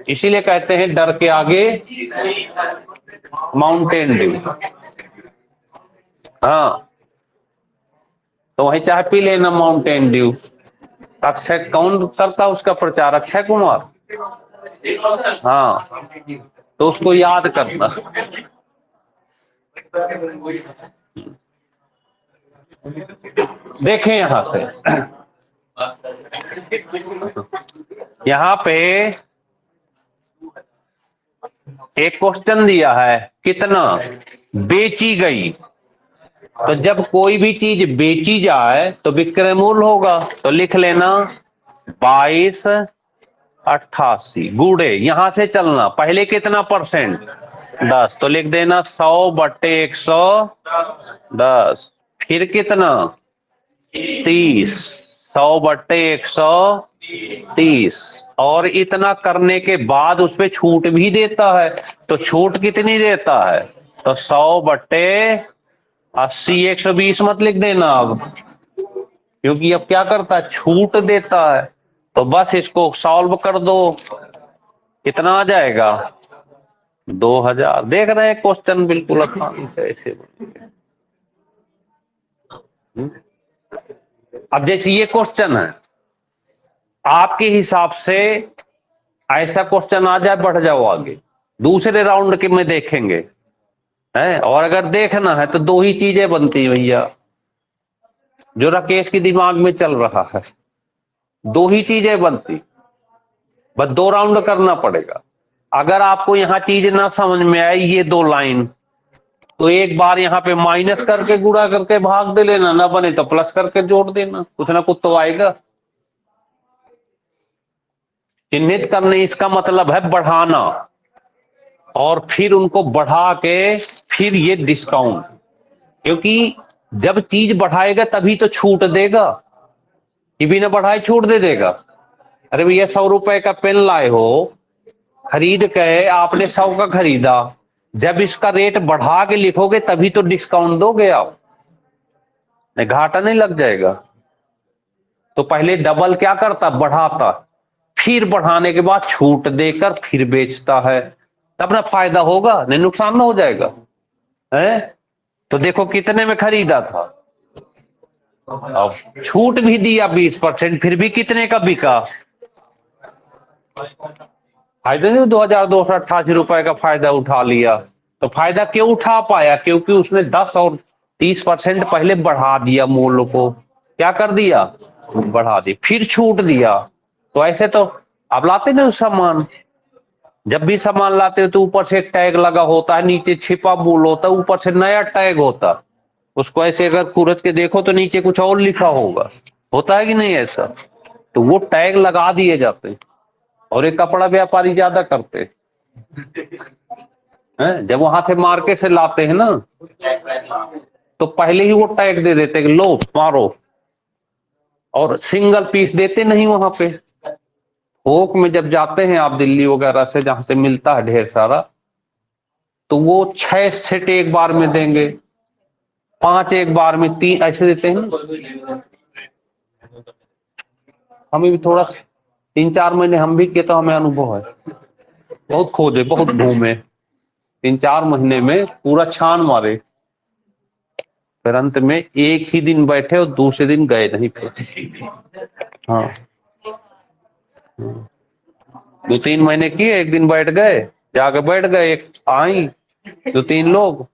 इसीलिए कहते हैं डर के आगे माउंटेन ड्यू। हाँ, तो वही चाहे पी लेना माउंटेन ड्यू। अक्षय कौन करता उसका प्रचार? अक्षय कुमार। हाँ, तो उसको याद करना। देखें यहां से, यहां पे एक क्वेश्चन दिया है, कितना बेची गई। तो जब कोई भी चीज बेची जाए तो विक्रय मूल्य होगा, तो लिख लेना 2288 गुड़े, यहां से चलना, पहले कितना परसेंट 10, तो लिख देना 100/110, फिर कितना 30, 100/130, और इतना करने के बाद उस पर छूट भी देता है, तो छूट कितनी देता है, तो 100/80, 120 मत लिख देना अब, क्योंकि अब क्या करता है, छूट देता है। तो बस इसको सॉल्व कर दो, कितना आ जाएगा 2000। देख रहे हैं क्वेश्चन बिल्कुल आसानी से ऐसे बनेंगे। अब जैसे ये क्वेश्चन है, आपके हिसाब से ऐसा क्वेश्चन आ जाए, बढ़ जाओ आगे, दूसरे राउंड के में देखेंगे, है। और अगर देखना है तो दो ही चीजें बनती भैया, जो राकेश के दिमाग में चल रहा है, दो ही चीजें बनती, बस 2 राउंड करना पड़ेगा। अगर आपको यहां चीज ना समझ में आए, ये 2 लाइन, तो एक बार यहां पे माइनस करके गुणा करके भाग दे लेना, ना बने तो प्लस करके जोड़ देना, कुछ ना कुछ तो आएगा। चिन्हित करने, इसका मतलब है बढ़ाना, और फिर उनको बढ़ा के फिर ये डिस्काउंट, क्योंकि जब चीज बढ़ाएगा तभी तो छूट देगा, कि बिना बढ़ाए छूट दे देगा। अरे भैया 100 रुपए का पेन लाए हो, खरीद के आपने 100 का खरीदा, जब इसका रेट बढ़ा के लिखोगे तभी तो डिस्काउंट दोगे आप, नहीं घाटा नहीं लग जाएगा। तो पहले डबल क्या करता, बढ़ाता, फिर बढ़ाने के बाद छूट देकर फिर बेचता है, तब ना फायदा होगा, नहीं नुकसान ना हो जाएगा, है। तो देखो कितने में खरीदा था, अब छूट भी दिया 20%, फिर भी कितने का बिका, फायदा नहीं, 2288 रुपए का फायदा उठा लिया। तो फायदा क्यों उठा पाया, क्योंकि उसने 10 और 30% पहले बढ़ा दिया, मूल्य को क्या कर दिया, बढ़ा दी, फिर छूट दिया। तो ऐसे तो आप लाते ना सामान, जब भी सामान लाते हो तो ऊपर से एक टैग लगा होता है, नीचे छिपा मूल्य होता है, ऊपर से नया टैग होता है, उसको ऐसे अगर खुरच के देखो तो नीचे कुछ और लिखा होता है कि नहीं ऐसा, तो वो टैग लगा दिए जाते हैं, और एक कपड़ा व्यापारी ज्यादा करते हैं, जब वहां से मार्केट से लाते हैं ना, तो पहले ही वो टैग दे देते हैं कि लो मारो, और सिंगल पीस देते नहीं वहां पे, थोक में जब जाते हैं आप दिल्ली वगैरह से, जहां से मिलता है ढेर सारा, तो वो 6 सेट एक बार में देंगे, 5 एक बार में, 3 ऐसे देते हैं। हमें भी थोड़ा 3-4 महीने हम भी किए तो हमें अनुभव है, बहुत खोजे, बहुत घूमे, 3-4 महीने में पूरा छान मारे, फिर अंत में एक ही दिन बैठे और दूसरे दिन गए नहीं फिर। हाँ, 2-3 महीने किए, एक दिन बैठ गए, जाके बैठ गए, एक आई 2-3 लोग,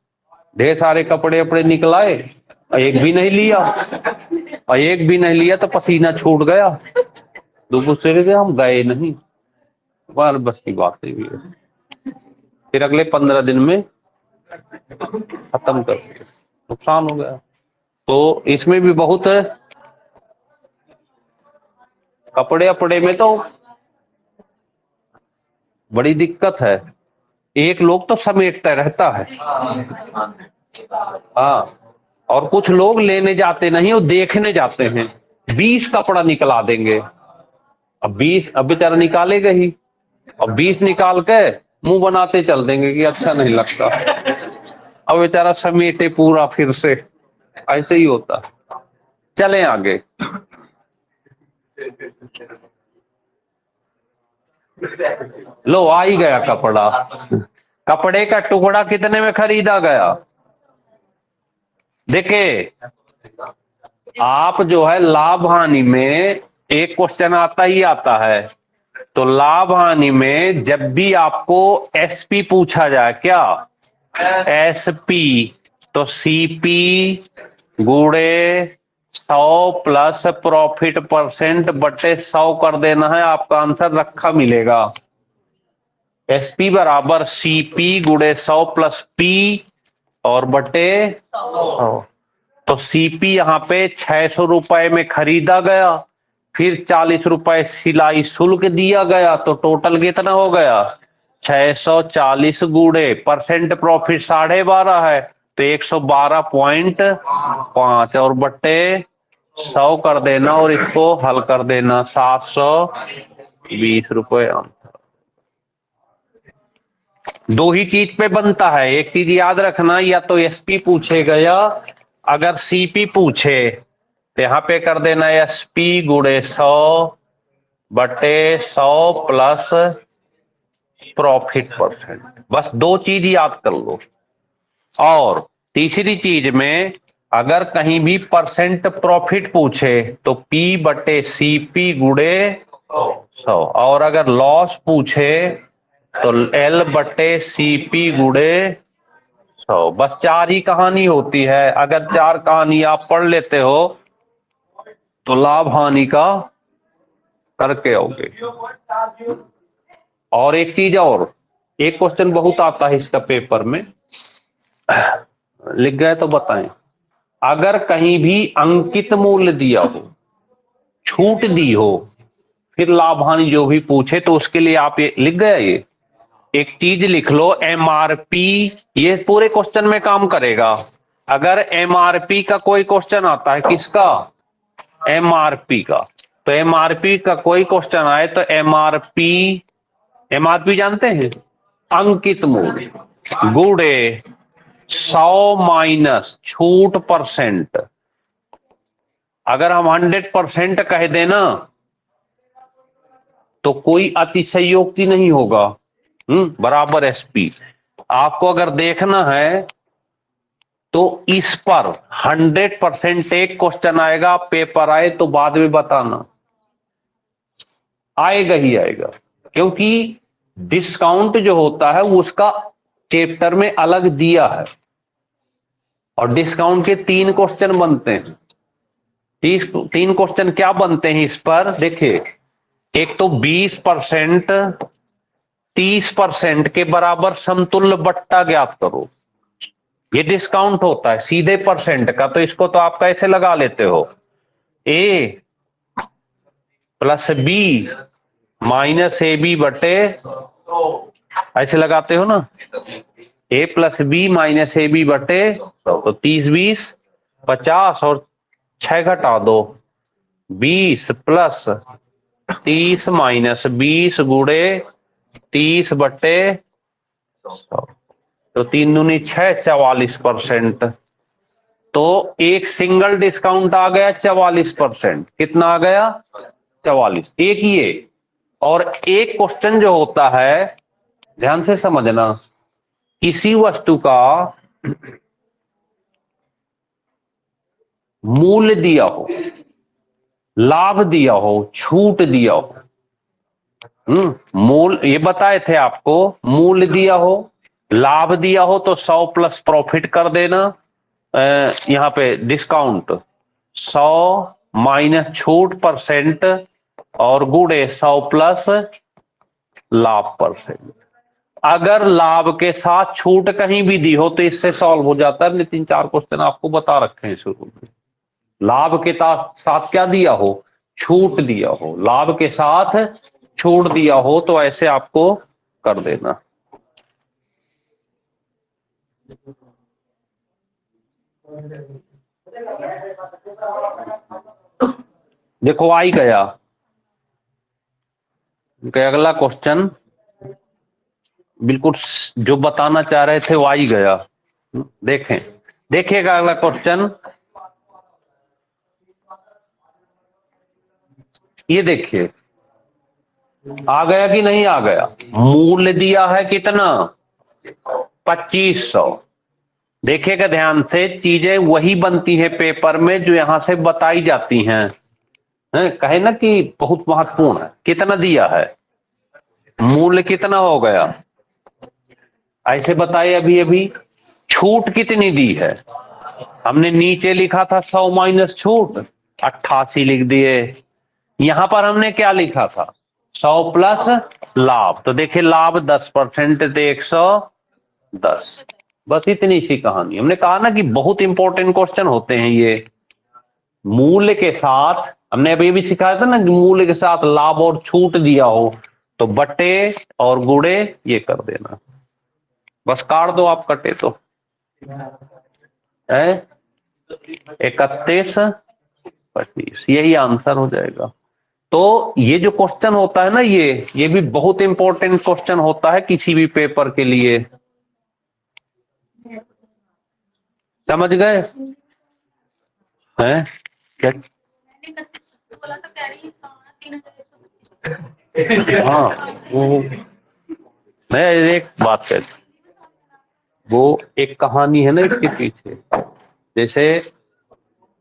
ढेर सारे कपड़े अपड़े निकलाए, एक भी नहीं लिया, और एक भी नहीं लिया तो पसीना छूट गया, दूसरे के हम गए नहीं, बार बस की बात नहीं हुई है। फिर अगले 15 दिन में खत्म कर दिया, नुकसान हो गया। तो इसमें भी बहुत कपड़े अपड़े में तो बड़ी दिक्कत है, एक लोग तो समेटता रहता है। हाँ, और कुछ लोग लेने जाते नहीं, वो देखने जाते हैं, 20 कपड़ा निकला देंगे, अब 20 अब बेचारा निकालेगा ही, और 20 निकाल के मुंह बनाते चल देंगे कि अच्छा नहीं लगता, अब बेचारा समेटे पूरा फिर से, ऐसे ही होता। चलें आगे। लो आ ही गया कपड़ा, कपड़े का टुकड़ा कितने में खरीदा गया? देखिए, आप जो है लाभ हानि में एक क्वेश्चन आता ही आता है, तो लाभ हानि में जब भी आपको एसपी पूछा जाए, क्या एसपी, तो सीपी गुणे 100 प्लस प्रॉफिट परसेंट बटे 100 कर देना है, आपका आंसर रखा मिलेगा। एसपी बराबर सीपी गुणे 100 प्लस पी और बटे 100। तो सीपी यहाँ पे 600 रुपए में खरीदा गया, फिर 40 रुपए सिलाई शुल्क दिया गया, तो टोटल कितना हो गया? 640 गुणे परसेंट प्रॉफिट 12.5 है, तो 112.5 और बट्टे 100 कर देना, और इसको हल कर देना, 720 रुपए। दो ही चीज पे बनता है, एक चीज याद रखना, या तो एसपी पूछेगा, या अगर सीपी पूछे तो यहां पे कर देना एसपी गुणे 100 बटे 100 प्लस प्रॉफिट परसेंट, बस दो चीज याद कर लो। और तीसरी चीज में अगर कहीं भी परसेंट प्रॉफिट पूछे तो पी बटे सीपी गुणे 100, और अगर लॉस पूछे तो एल बटे सीपी गुणे 100, बस 4 ही कहानी होती है। अगर 4 कहानी आप पढ़ लेते हो तो लाभ हानि का करके आओगे। और एक चीज और, एक क्वेश्चन बहुत आता है इसका पेपर में, लिख गए तो बताएं। अगर कहीं भी अंकित मूल्य दिया हो, छूट दी हो, फिर लाभ हानि जो भी पूछे तो उसके लिए आप ये लिख गया, ये एक चीज लिख लो एमआरपी, ये पूरे क्वेश्चन में काम करेगा। अगर एमआरपी का कोई क्वेश्चन आता है, किसका? एमआरपी का, तो एमआरपी का कोई क्वेश्चन आए तो एमआरपी, एमआरपी जानते हैं? अंकित मूल्य गुणे 100 माइनस छूट परसेंट। अगर हम 100% कह देना तो कोई अतिशयोक्ति नहीं होगा, बराबर एसपी। आपको अगर देखना है तो इस पर 100% एक क्वेश्चन आएगा, पेपर आए तो बाद में बताना, आएगा ही आएगा, क्योंकि डिस्काउंट जो होता है उसका चैप्टर में अलग दिया है, और डिस्काउंट के 3 क्वेश्चन बनते हैं। 3 क्वेश्चन क्या बनते हैं इस पर? देखिए, एक तो 20% 30% के बराबर समतुल्य बट्टा ज्ञात करो, ये डिस्काउंट होता है सीधे परसेंट का, तो इसको तो आप कैसे लगा लेते हो, A plus B minus A B बटे, ऐसे लगाते हो ना, A plus B minus A B बटे, तो 30 20 50 और 6 घटा दो, 20 प्लस 30 माइनस 20 गुणे 30/100, तो 3 दूनी 6, 44%। तो एक सिंगल डिस्काउंट आ गया 44%। कितना आ गया? 44। एक ये, और एक क्वेश्चन जो होता है, ध्यान से समझना, किसी वस्तु का मूल्य दिया हो, लाभ दिया हो, छूट दिया हो, मूल ये बताए थे आपको, मूल्य दिया हो, लाभ दिया हो तो 100 प्लस प्रॉफिट कर देना, यहां पे डिस्काउंट 100 माइनस छूट परसेंट और गुणे 100 प्लस लाभ परसेंट। अगर लाभ के साथ छूट कहीं भी दी हो तो इससे सॉल्व हो जाता है। 3-4 क्वेश्चन आपको बता रखे हैं शुरू में। लाभ के साथ क्या दिया हो? छूट दिया हो। लाभ के साथ छूट दिया हो तो ऐसे आपको कर देना। देखो आई गया अगला क्वेश्चन, बिल्कुल जो बताना चाह रहे थे वो आ ही गया। देखें, देखिएगा अगला क्वेश्चन, ये देखिए आ गया कि नहीं आ गया? मूल्य दिया है कितना? 2500। देखिएगा ध्यान से, चीजें वही बनती है पेपर में जो यहां से बताई जाती हैं। कहे ना कि बहुत महत्वपूर्ण है। कितना दिया है? मूल्य कितना हो गया? ऐसे बताए अभी अभी। छूट कितनी दी है? हमने नीचे लिखा था 100 माइनस छूट, 88 लिख दिए। यहां पर हमने क्या लिखा था? 100 प्लस लाभ। तो देखिए लाभ 10% थे, 110। बस इतनी सी कहानी। हमने कहा ना कि बहुत इंपॉर्टेंट क्वेश्चन होते हैं ये। मूल्य के साथ, हमने अभी भी सिखाया था ना, मूल्य के साथ लाभ और छूट दिया हो तो बटे और गुणे ये कर देना। बस काट दो आप, कटे तो 31, 25, यही आंसर हो जाएगा। तो ये जो क्वेश्चन होता है ना, ये भी बहुत इंपॉर्टेंट क्वेश्चन होता है किसी भी पेपर के लिए। समझ गए हैं क्या? हाँ, वो मैं एक बात कहता, वो एक कहानी है ना इसके पीछे। जैसे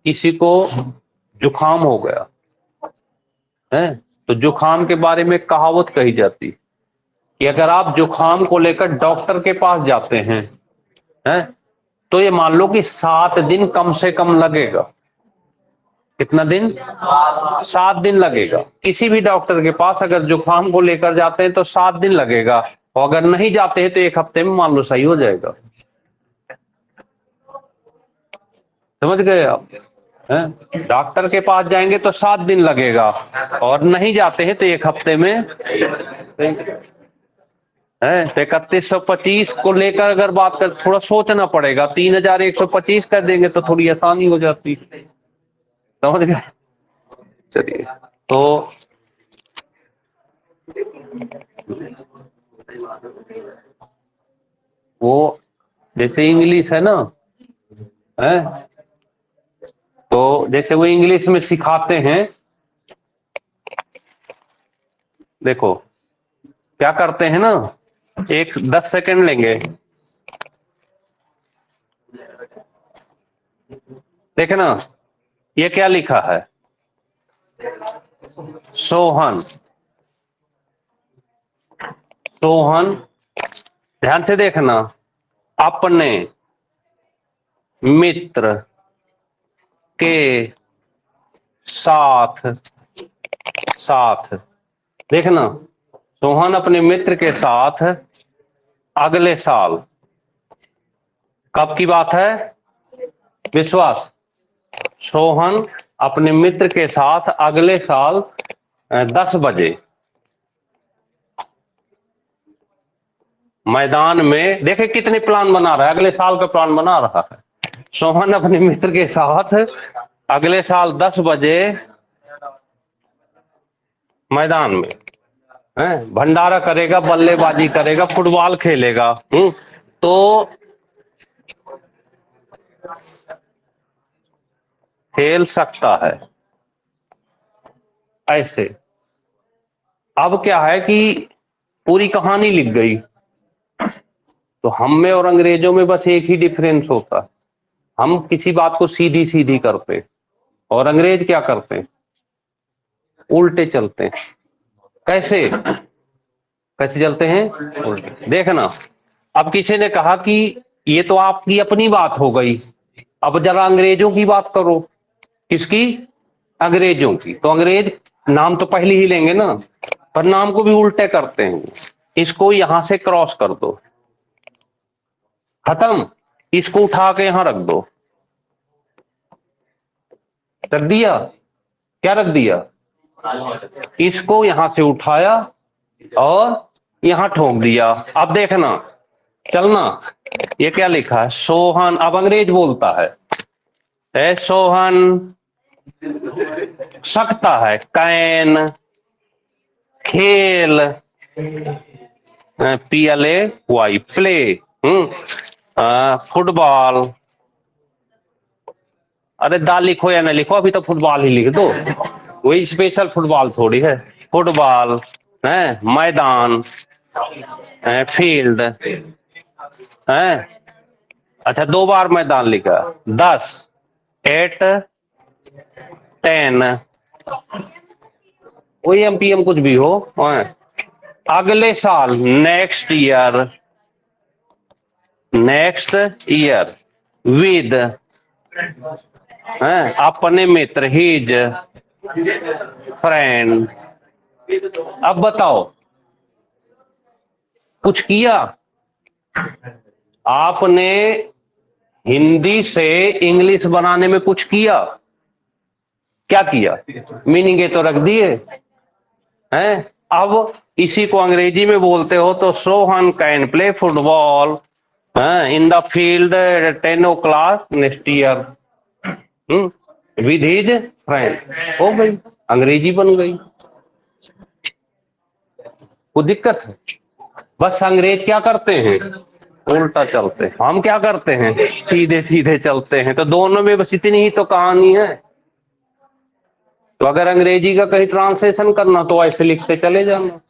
किसी को जुकाम हो गया है, तो जुकाम के बारे में कहावत कही जाती कि अगर आप जुकाम को लेकर डॉक्टर के पास जाते हैं तो ये मान लो कि 7 दिन कम से कम लगेगा। कितना दिन? 7 दिन लगेगा। किसी भी डॉक्टर के पास अगर जुकाम को लेकर जाते हैं तो 7 दिन लगेगा, और अगर नहीं जाते हैं तो 1 हफ्ते में मान लो सही हो जाएगा। समझ गए आप? डॉक्टर के पास जाएंगे तो 7 दिन लगेगा, और नहीं जाते हैं तो 1 हफ्ते में है। तो 3125 को लेकर अगर बात कर, थोड़ा सोचना पड़ेगा। 3125 कर देंगे तो थोड़ी आसानी हो जाती। समझ गए? चलिए, तो वो जैसे इंग्लिश है ना, तो जैसे वो इंग्लिश में सिखाते हैं, देखो क्या करते हैं ना, 10 सेकंड लेंगे। देखे ना, ये क्या लिखा है? सोहन। सोहन, ध्यान से देखना, अपने मित्र के साथ देखना, सोहन अपने मित्र के साथ अगले साल, कब की बात है? विश्वास। सोहन अपने मित्र के साथ अगले साल 10 बजे मैदान में, देखे कितने प्लान बना रहा है, अगले साल का प्लान बना रहा है। सोहन अपने मित्र के साथ अगले साल 10 बजे मैदान में, हैं, भंडारा करेगा, बल्लेबाजी करेगा, फुटबॉल खेलेगा, तो खेल सकता है ऐसे। अब क्या है कि पूरी कहानी लिख गई, तो हम में और अंग्रेजों में बस एक ही डिफरेंस होता है, हम किसी बात को सीधी सीधी करते और अंग्रेज क्या करते हैं, उल्टे चलते हैं। कैसे कैसे चलते हैं, उल्टे। देखना, अब किसी ने कहा कि ये तो आपकी अपनी बात हो गई, अब जरा अंग्रेजों की बात करो। किसकी, अंग्रेजों की। तो अंग्रेज नाम तो पहले ही लेंगे ना, पर नाम को भी उल्टे करते हैं। इसको यहां से क्रॉस कर दो, खत्म, इसको उठा के यहां रख दो, रख दिया, क्या रख दिया, इसको यहां से उठाया और यहां ठोक दिया। अब देखना, चलना, ये क्या लिखा है, सोहन। अब अंग्रेज बोलता है, सोहन सकता है, कैन, खेल, PLAY, प्ले, फुटबॉल। अरे दा लिखो या ना लिखो, अभी तो फुटबॉल ही लिख दो, वही स्पेशल फुटबॉल थोड़ी है। फुटबॉल है, मैदान है, फील्ड है। अच्छा, 2 बार मैदान लिखा, 10, 8, 10, वही MPM कुछ भी हो। अगले साल, नेक्स्ट ईयर, विद, अपने मित्र, हिज फ्रेंड। अब बताओ, कुछ किया आपने, हिंदी से इंग्लिश बनाने में कुछ किया, क्या किया, मीनिंग तो रख दिए हैं। अब इसी को अंग्रेजी में बोलते हो तो Sohan can play football in the field 10 o'clock next year with his friend. हो गई, अंग्रेजी बन गई। वो दिक्कत है, बस अंग्रेज क्या करते हैं, उल्टा चलते हैं, हम क्या करते हैं, सीधे सीधे चलते हैं। तो दोनों में बस इतनी ही तो कहानी है। तो अगर अंग्रेजी का कहीं ट्रांसलेशन करना तो ऐसे लिखते चले जाना,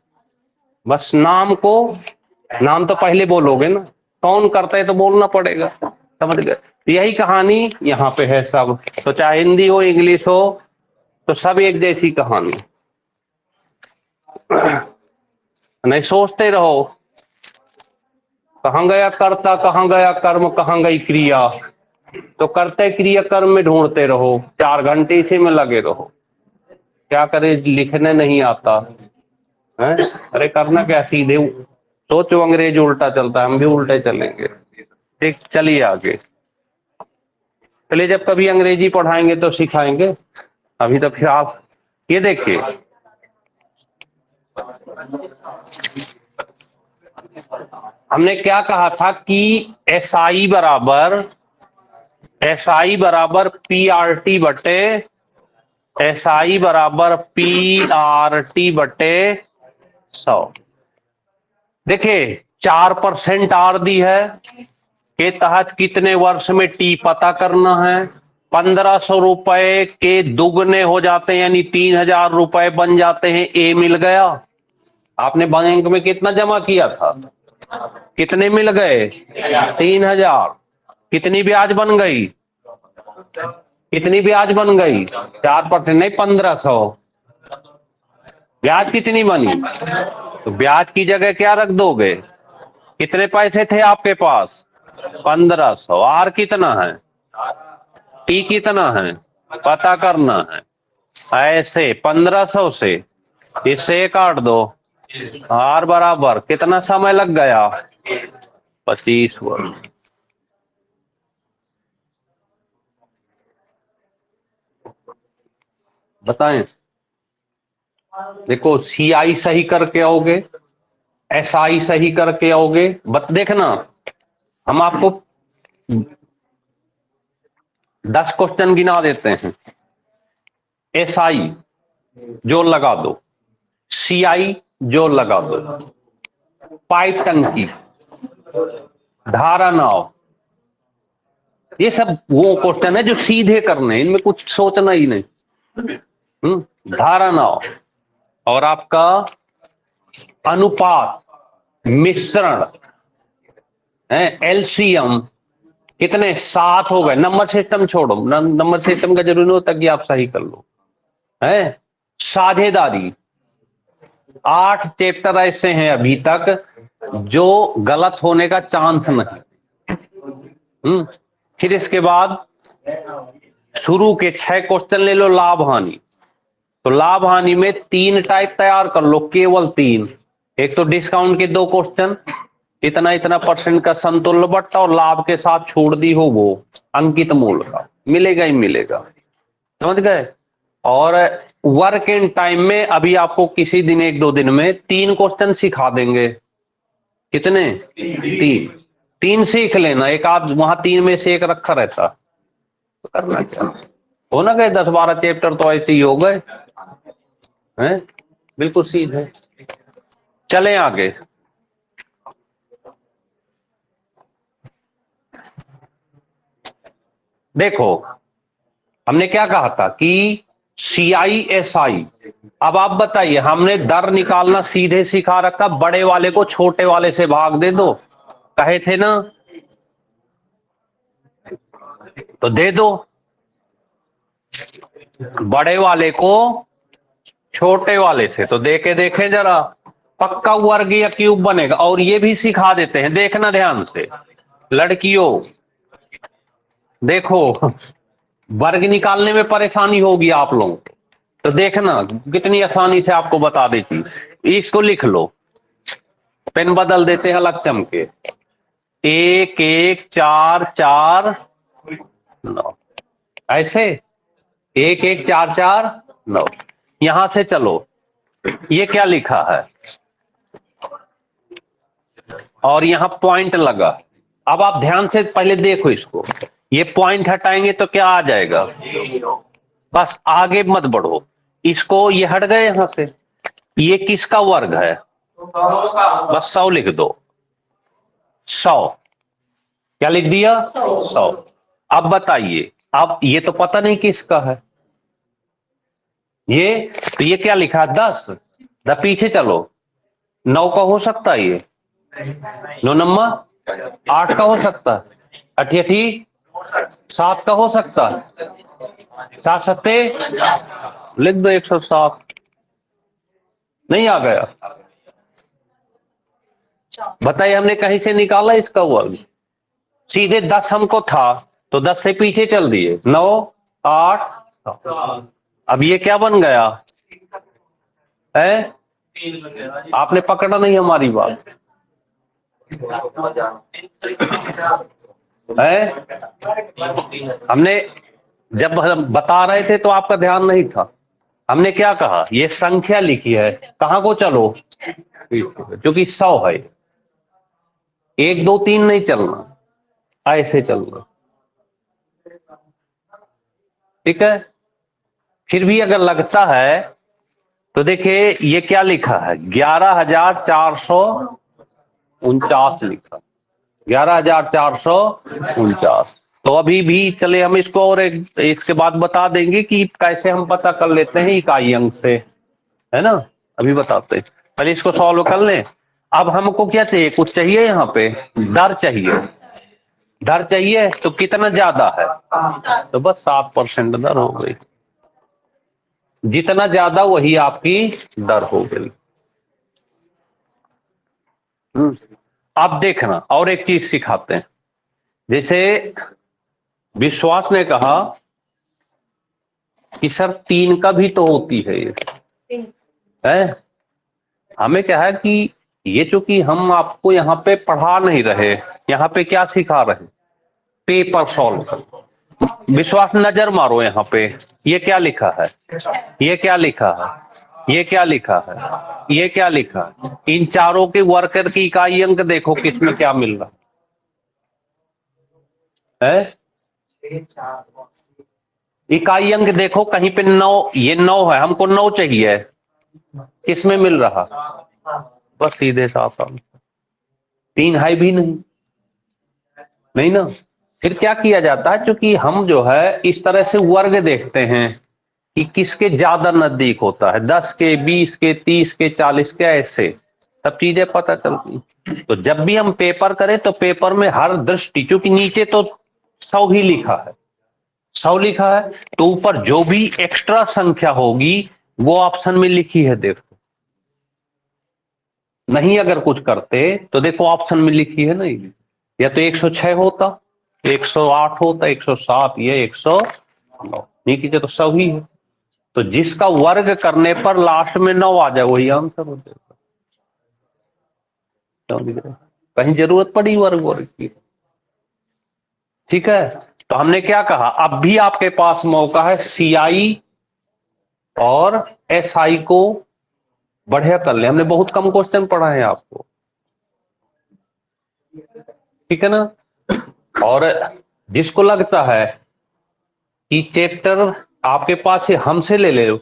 बस नाम तो पहले बोलोगे ना, कौन करता है तो बोलना पड़ेगा, समझ गए। यही कहानी यहाँ पे है सब। तो चाहे हिंदी हो इंग्लिश हो, तो सब एक जैसी कहानी। नहीं सोचते रहो, कहाँ गया कर्ता, कहाँ गया कर्म, कहाँ गई क्रिया। तो करते क्रिया कर्म में ढूंढते रहो, 4 घंटे इसी में लगे रहो। क्या करे, लिखने नहीं आता है, अरे करना क्या, सीधे सोचो, अंग्रेज उल्टा चलता है, हम भी उल्टे चलेंगे। ठीक, चलिए आगे। चलिए, जब कभी अंग्रेजी पढ़ाएंगे तो सिखाएंगे, अभी तो फिर आप ये देखिए, हमने क्या कहा था कि SI बराबर PRT बटे SI बराबर PRT बटे 100। देखिए 4% R दी है, के तहत कितने वर्ष में T पता करना है। 1500 रुपए के दुगने हो जाते हैं, यानी 3000 रुपए बन जाते हैं। A मिल गया। आपने बैंक में कितना जमा किया था, कितने मिल गए, 3000। कितनी ब्याज बन गई, कितनी ब्याज बन गई, 4% नहीं, 1500। ब्याज कितनी बनी, तो ब्याज की जगह क्या रख दोगे, कितने पैसे थे आपके पास, 1500। आर कितना है, टी कितना है, पता करना है। ऐसे 1500 से इससे काट दो, आर बराबर कितना समय लग गया, 25 वर्ष। बताएं, देखो CI सही करके आओगे, SI सही करके आओगे। देखना, हम आपको 10 क्वेश्चन गिना देते हैं। SI जोड़ लगा दो, CI जो लगा दो, पाइप टंकी, धारा नाव, ये सब वो क्वेश्चन है जो सीधे करने हैं, इनमें कुछ सोचना ही नहीं। धारा नाव और आपका अनुपात, मिश्रण है, LCM कितने 7 हो गए। नंबर सिस्टम छोड़ो, नंबर सिस्टम का जरूरी नहीं होता कि आप सही कर लो है। साझेदारी, 8 चैप्टर ऐसे हैं अभी तक जो गलत होने का चांस नहीं। फिर इसके बाद शुरू के 6 क्वेश्चन ले लो। लाभ हानि, तो लाभ हानि में 3 टाइप तैयार कर लो, केवल 3। एक तो डिस्काउंट के 2 क्वेश्चन, इतना इतना % का समतुल्य बट्टा और लाभ के साथ छोड़ दी हो वो अंकित मूल का, मिलेगा ही मिलेगा, समझ गए। और वर्क इन टाइम में अभी आपको किसी दिन 1-2 दिन में 3 क्वेश्चन सिखा देंगे। कितने? 3 सीख लेना, एक आध वहां 3 में से एक रखा रहता तो करना क्या, हो ना गए 10-12 चैप्टर तो ऐसे ही हो गए हैं, बिल्कुल सीधे। चलें आगे। देखो हमने क्या कहा था कि CI/SI। अब आप बताइए, हमने दर निकालना सीधे सिखा रखा, बड़े वाले को छोटे वाले से भाग दे दो कहे थे ना, तो दे दो। बड़े वाले को छोटे वाले से, तो देके देखें जरा, पक्का वर्ग या क्यूब बनेगा। और ये भी सिखा देते हैं, देखना ध्यान से लड़कियों, देखो वर्ग निकालने में परेशानी होगी आप लोगों को, तो देखना कितनी आसानी से आपको बता देती। इसको लिख लो, पेन बदल देते हैं अलग चमके, 1 1 4 4 9, ऐसे 1 1 4 4 9। यहां से चलो, ये क्या लिखा है और यहां पॉइंट लगा। अब आप ध्यान से पहले देखो इसको, ये पॉइंट हटाएंगे तो क्या आ जाएगा, बस आगे मत बढ़ो। इसको, ये हट गए यहां से, ये किसका वर्ग है, बस 100 लिख दो, 100। क्या लिख दिया, 100। अब बताइए, अब ये तो पता नहीं किसका है, ये तो ये क्या लिखा 10, पीछे चलो, 9 का हो सकता है, ये 9 नंबर 8 का हो सकता है, 88 7 का हो सकता है, 7 सत्ते लिख दो 107। नहीं आ गया, बताइए हमने कहीं से निकाला इसका वर्ग, सीधे 10 हमको था तो 10 से पीछे चल दिए, 9 8 7। अब ये क्या बन गया है, आपने पकड़ा नहीं हमारी बात है। हमने जब हम बता रहे थे तो आपका ध्यान नहीं था, हमने क्या कहा, ये संख्या लिखी है, कहां को चलो, क्योंकि 100 है, 1 2 3 नहीं चलना, ऐसे चलना, ठीक है। फिर भी अगर लगता है तो देखिए ये क्या लिखा है, 11,449 लिखा, 11,449। तो अभी भी चले हम इसको और इसके बाद बता देंगे कि कैसे हम पता कर लेते हैं इकाई अंक से, है ना, अभी बताते हैं, पहले इसको सॉल्व कर लें। अब हमको क्या चाहिए, कुछ चाहिए, यहाँ पे दर चाहिए, दर चाहिए तो कितना ज्यादा है, तो बस 7% दर हो गई, जितना ज्यादा वही आपकी दर हो गई। अब देखना और एक चीज सिखाते हैं, जैसे विश्वास ने कहा कि सर 3 का भी तो होती है ये है, हमें क्या है कि ये चूंकि हम आपको यहाँ पे पढ़ा नहीं रहे, यहाँ पे क्या सिखा रहे, पेपर सॉल्व कर। विश्वास नजर मारो यहाँ पे, ये क्या लिखा है, ये क्या लिखा है, ये क्या लिखा है, ये क्या लिखा है, इन चारों के वर्कर की इकाई अंक देखो किसमें क्या मिल रहा है, इकाई अंक देखो कहीं पे 9, ये 9 है, हमको 9 चाहिए, किसमें मिल रहा? बस सीधे साफ आंसर। 3 है भी नहीं ना। फिर क्या किया जाता है, क्योंकि हम जो है इस तरह से वर्ग देखते हैं कि किसके ज्यादा नजदीक होता है, 10 के, 20 के, 30 के, 40 के, ऐसे सब चीजें पता चलती। तो जब भी हम पेपर करें तो पेपर में हर दृष्टि, क्योंकि नीचे तो 100 ही लिखा है, 100 लिखा है, तो ऊपर जो भी एक्स्ट्रा संख्या होगी वो ऑप्शन में लिखी है। देखो नहीं अगर कुछ करते तो देखो ऑप्शन में लिखी है नहीं, या तो 106 होता, 108 होता, 107, ये 109, नीचे तो 100 ही है। तो जिसका वर्ग करने पर लास्ट में 9 आ जाए वही आंसर हो जाएगा। कहीं जरूरत पड़ी वर्ग की? ठीक है, तो हमने क्या कहा, अब भी आपके पास मौका है CI और SI को बढ़िया कर ले। हमने बहुत कम क्वेश्चन पढ़ा है आपको, ठीक है ना। और जिसको लगता है कि चैप्टर आपके पास है, हमसे ले लो,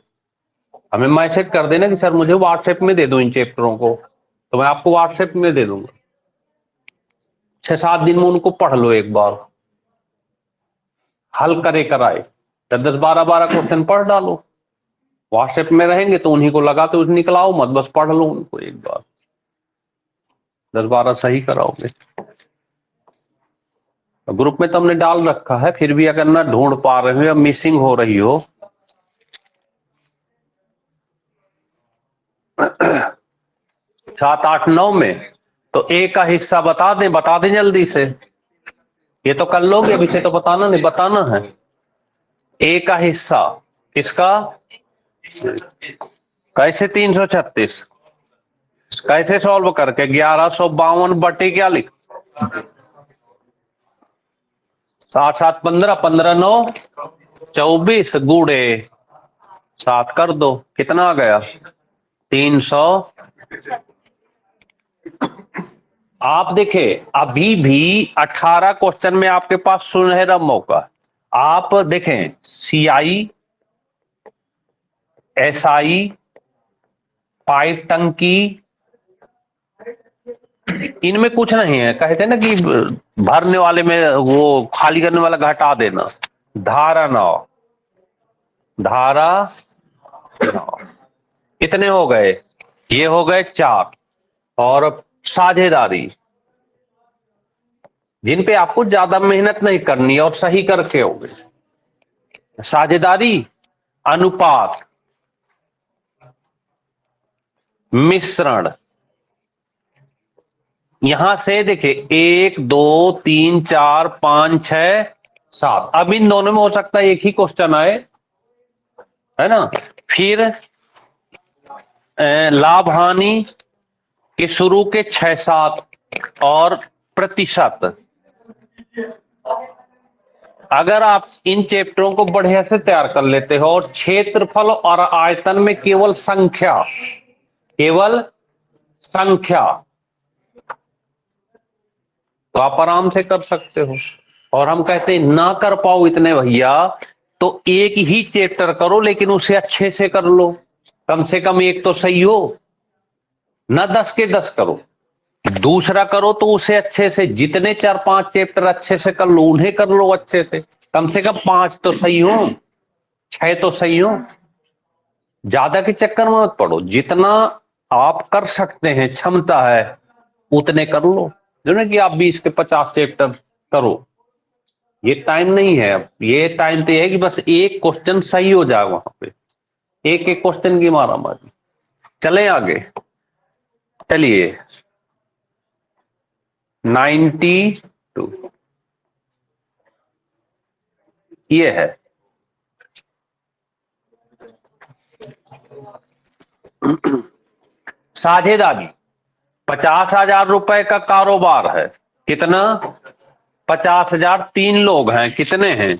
हमें मैसेज कर देना कि सर मुझे व्हाट्सएप में दे दो इन चैप्टरों को, तो मैं आपको व्हाट्सएप में दे दूंगा। 6-7 दिन में उनको पढ़ लो, एक बार हल करे कराए, 10-12 क्वेश्चन पढ़ डालो। व्हाट्सएप में रहेंगे तो उन्हीं को लगाते निकलाओ मत, बस पढ़ लो उनको एक बार, 10-12 सही कराओगे। ग्रुप में तो हमने डाल रखा है, फिर भी अगर ना ढूंढ पा रहे हो या मिसिंग हो रही हो 7, 8, 9 में, तो A का हिस्सा बता दें जल्दी से। ये तो कर लोगे, अभी से तो बताना नहीं, बताना है। A का हिस्सा किसका? कैसे 336? कैसे सॉल्व करके? 1152 बटे क्या लिख, 7, 7, 15, 15, 9, 24 गुड़े 7 कर दो, कितना आ गया? 300। आप देखे अभी भी 18 क्वेश्चन में आपके पास सुनहरा मौका। आप देखें CI, SI, पाइप टंकी, इनमें कुछ नहीं है। कहते ना कि भरने वाले में वो खाली करने वाला घटा देना। धारा 9, धारा 9 कितने हो गए? ये हो गए 4। और साझेदारी, जिन पे आपको ज्यादा मेहनत नहीं करनी है और सही करके होगे। साझेदारी, अनुपात, मिश्रण, यहां से देखिए 1, 2, 3, 4, 5, 6, 7। अब इन दोनों में हो सकता है एक ही क्वेश्चन आए, है ना। फिर लाभ हानि के शुरू के 6, 7 और प्रतिशत। अगर आप इन चैप्टरों को बढ़िया से तैयार कर लेते हो और क्षेत्रफल और आयतन में केवल संख्या, तो आप आराम से कर सकते हो। और हम कहते हैं ना कर पाओ इतने भैया, तो एक ही चैप्टर करो लेकिन उसे अच्छे से कर लो, कम से कम एक तो सही हो ना, 10 के 10 करो। दूसरा करो तो उसे अच्छे से, जितने 4-5 चैप्टर अच्छे से कर लो उन्हें कर लो अच्छे से, कम 5 तो सही हो, 6 तो सही हो। ज्यादा के चक्कर में मत पड़ो, जितना आप कर सकते हैं, क्षमता है उतने कर लो। जो ना कि आप 20 के 50 चैप्टर करो, ये टाइम नहीं है। अब ये टाइम तो है कि बस एक क्वेश्चन सही हो जाए, वहां पे एक एक क्वेश्चन की मारामारी। चले आगे, चलिए 92 ये है। साझेदारी, 50,000 रुपए का कारोबार है। कितना? 50,000। 3 लोग हैं, कितने हैं?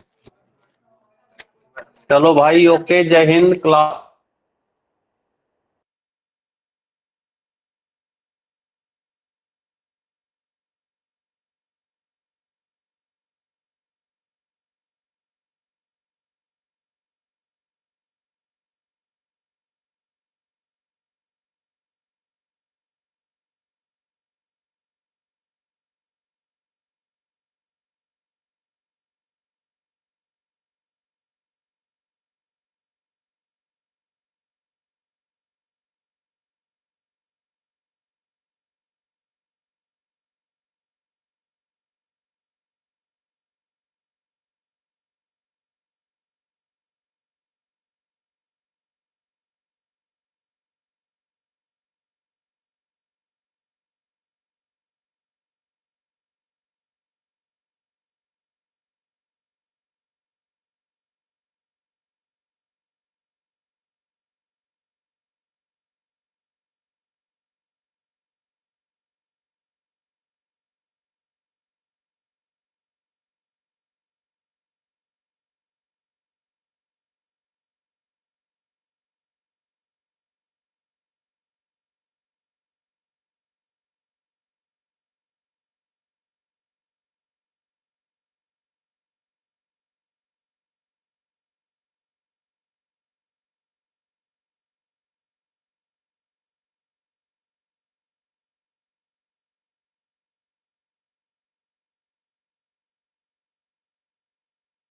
चलो भाई, ओके, जय हिंद। क्लास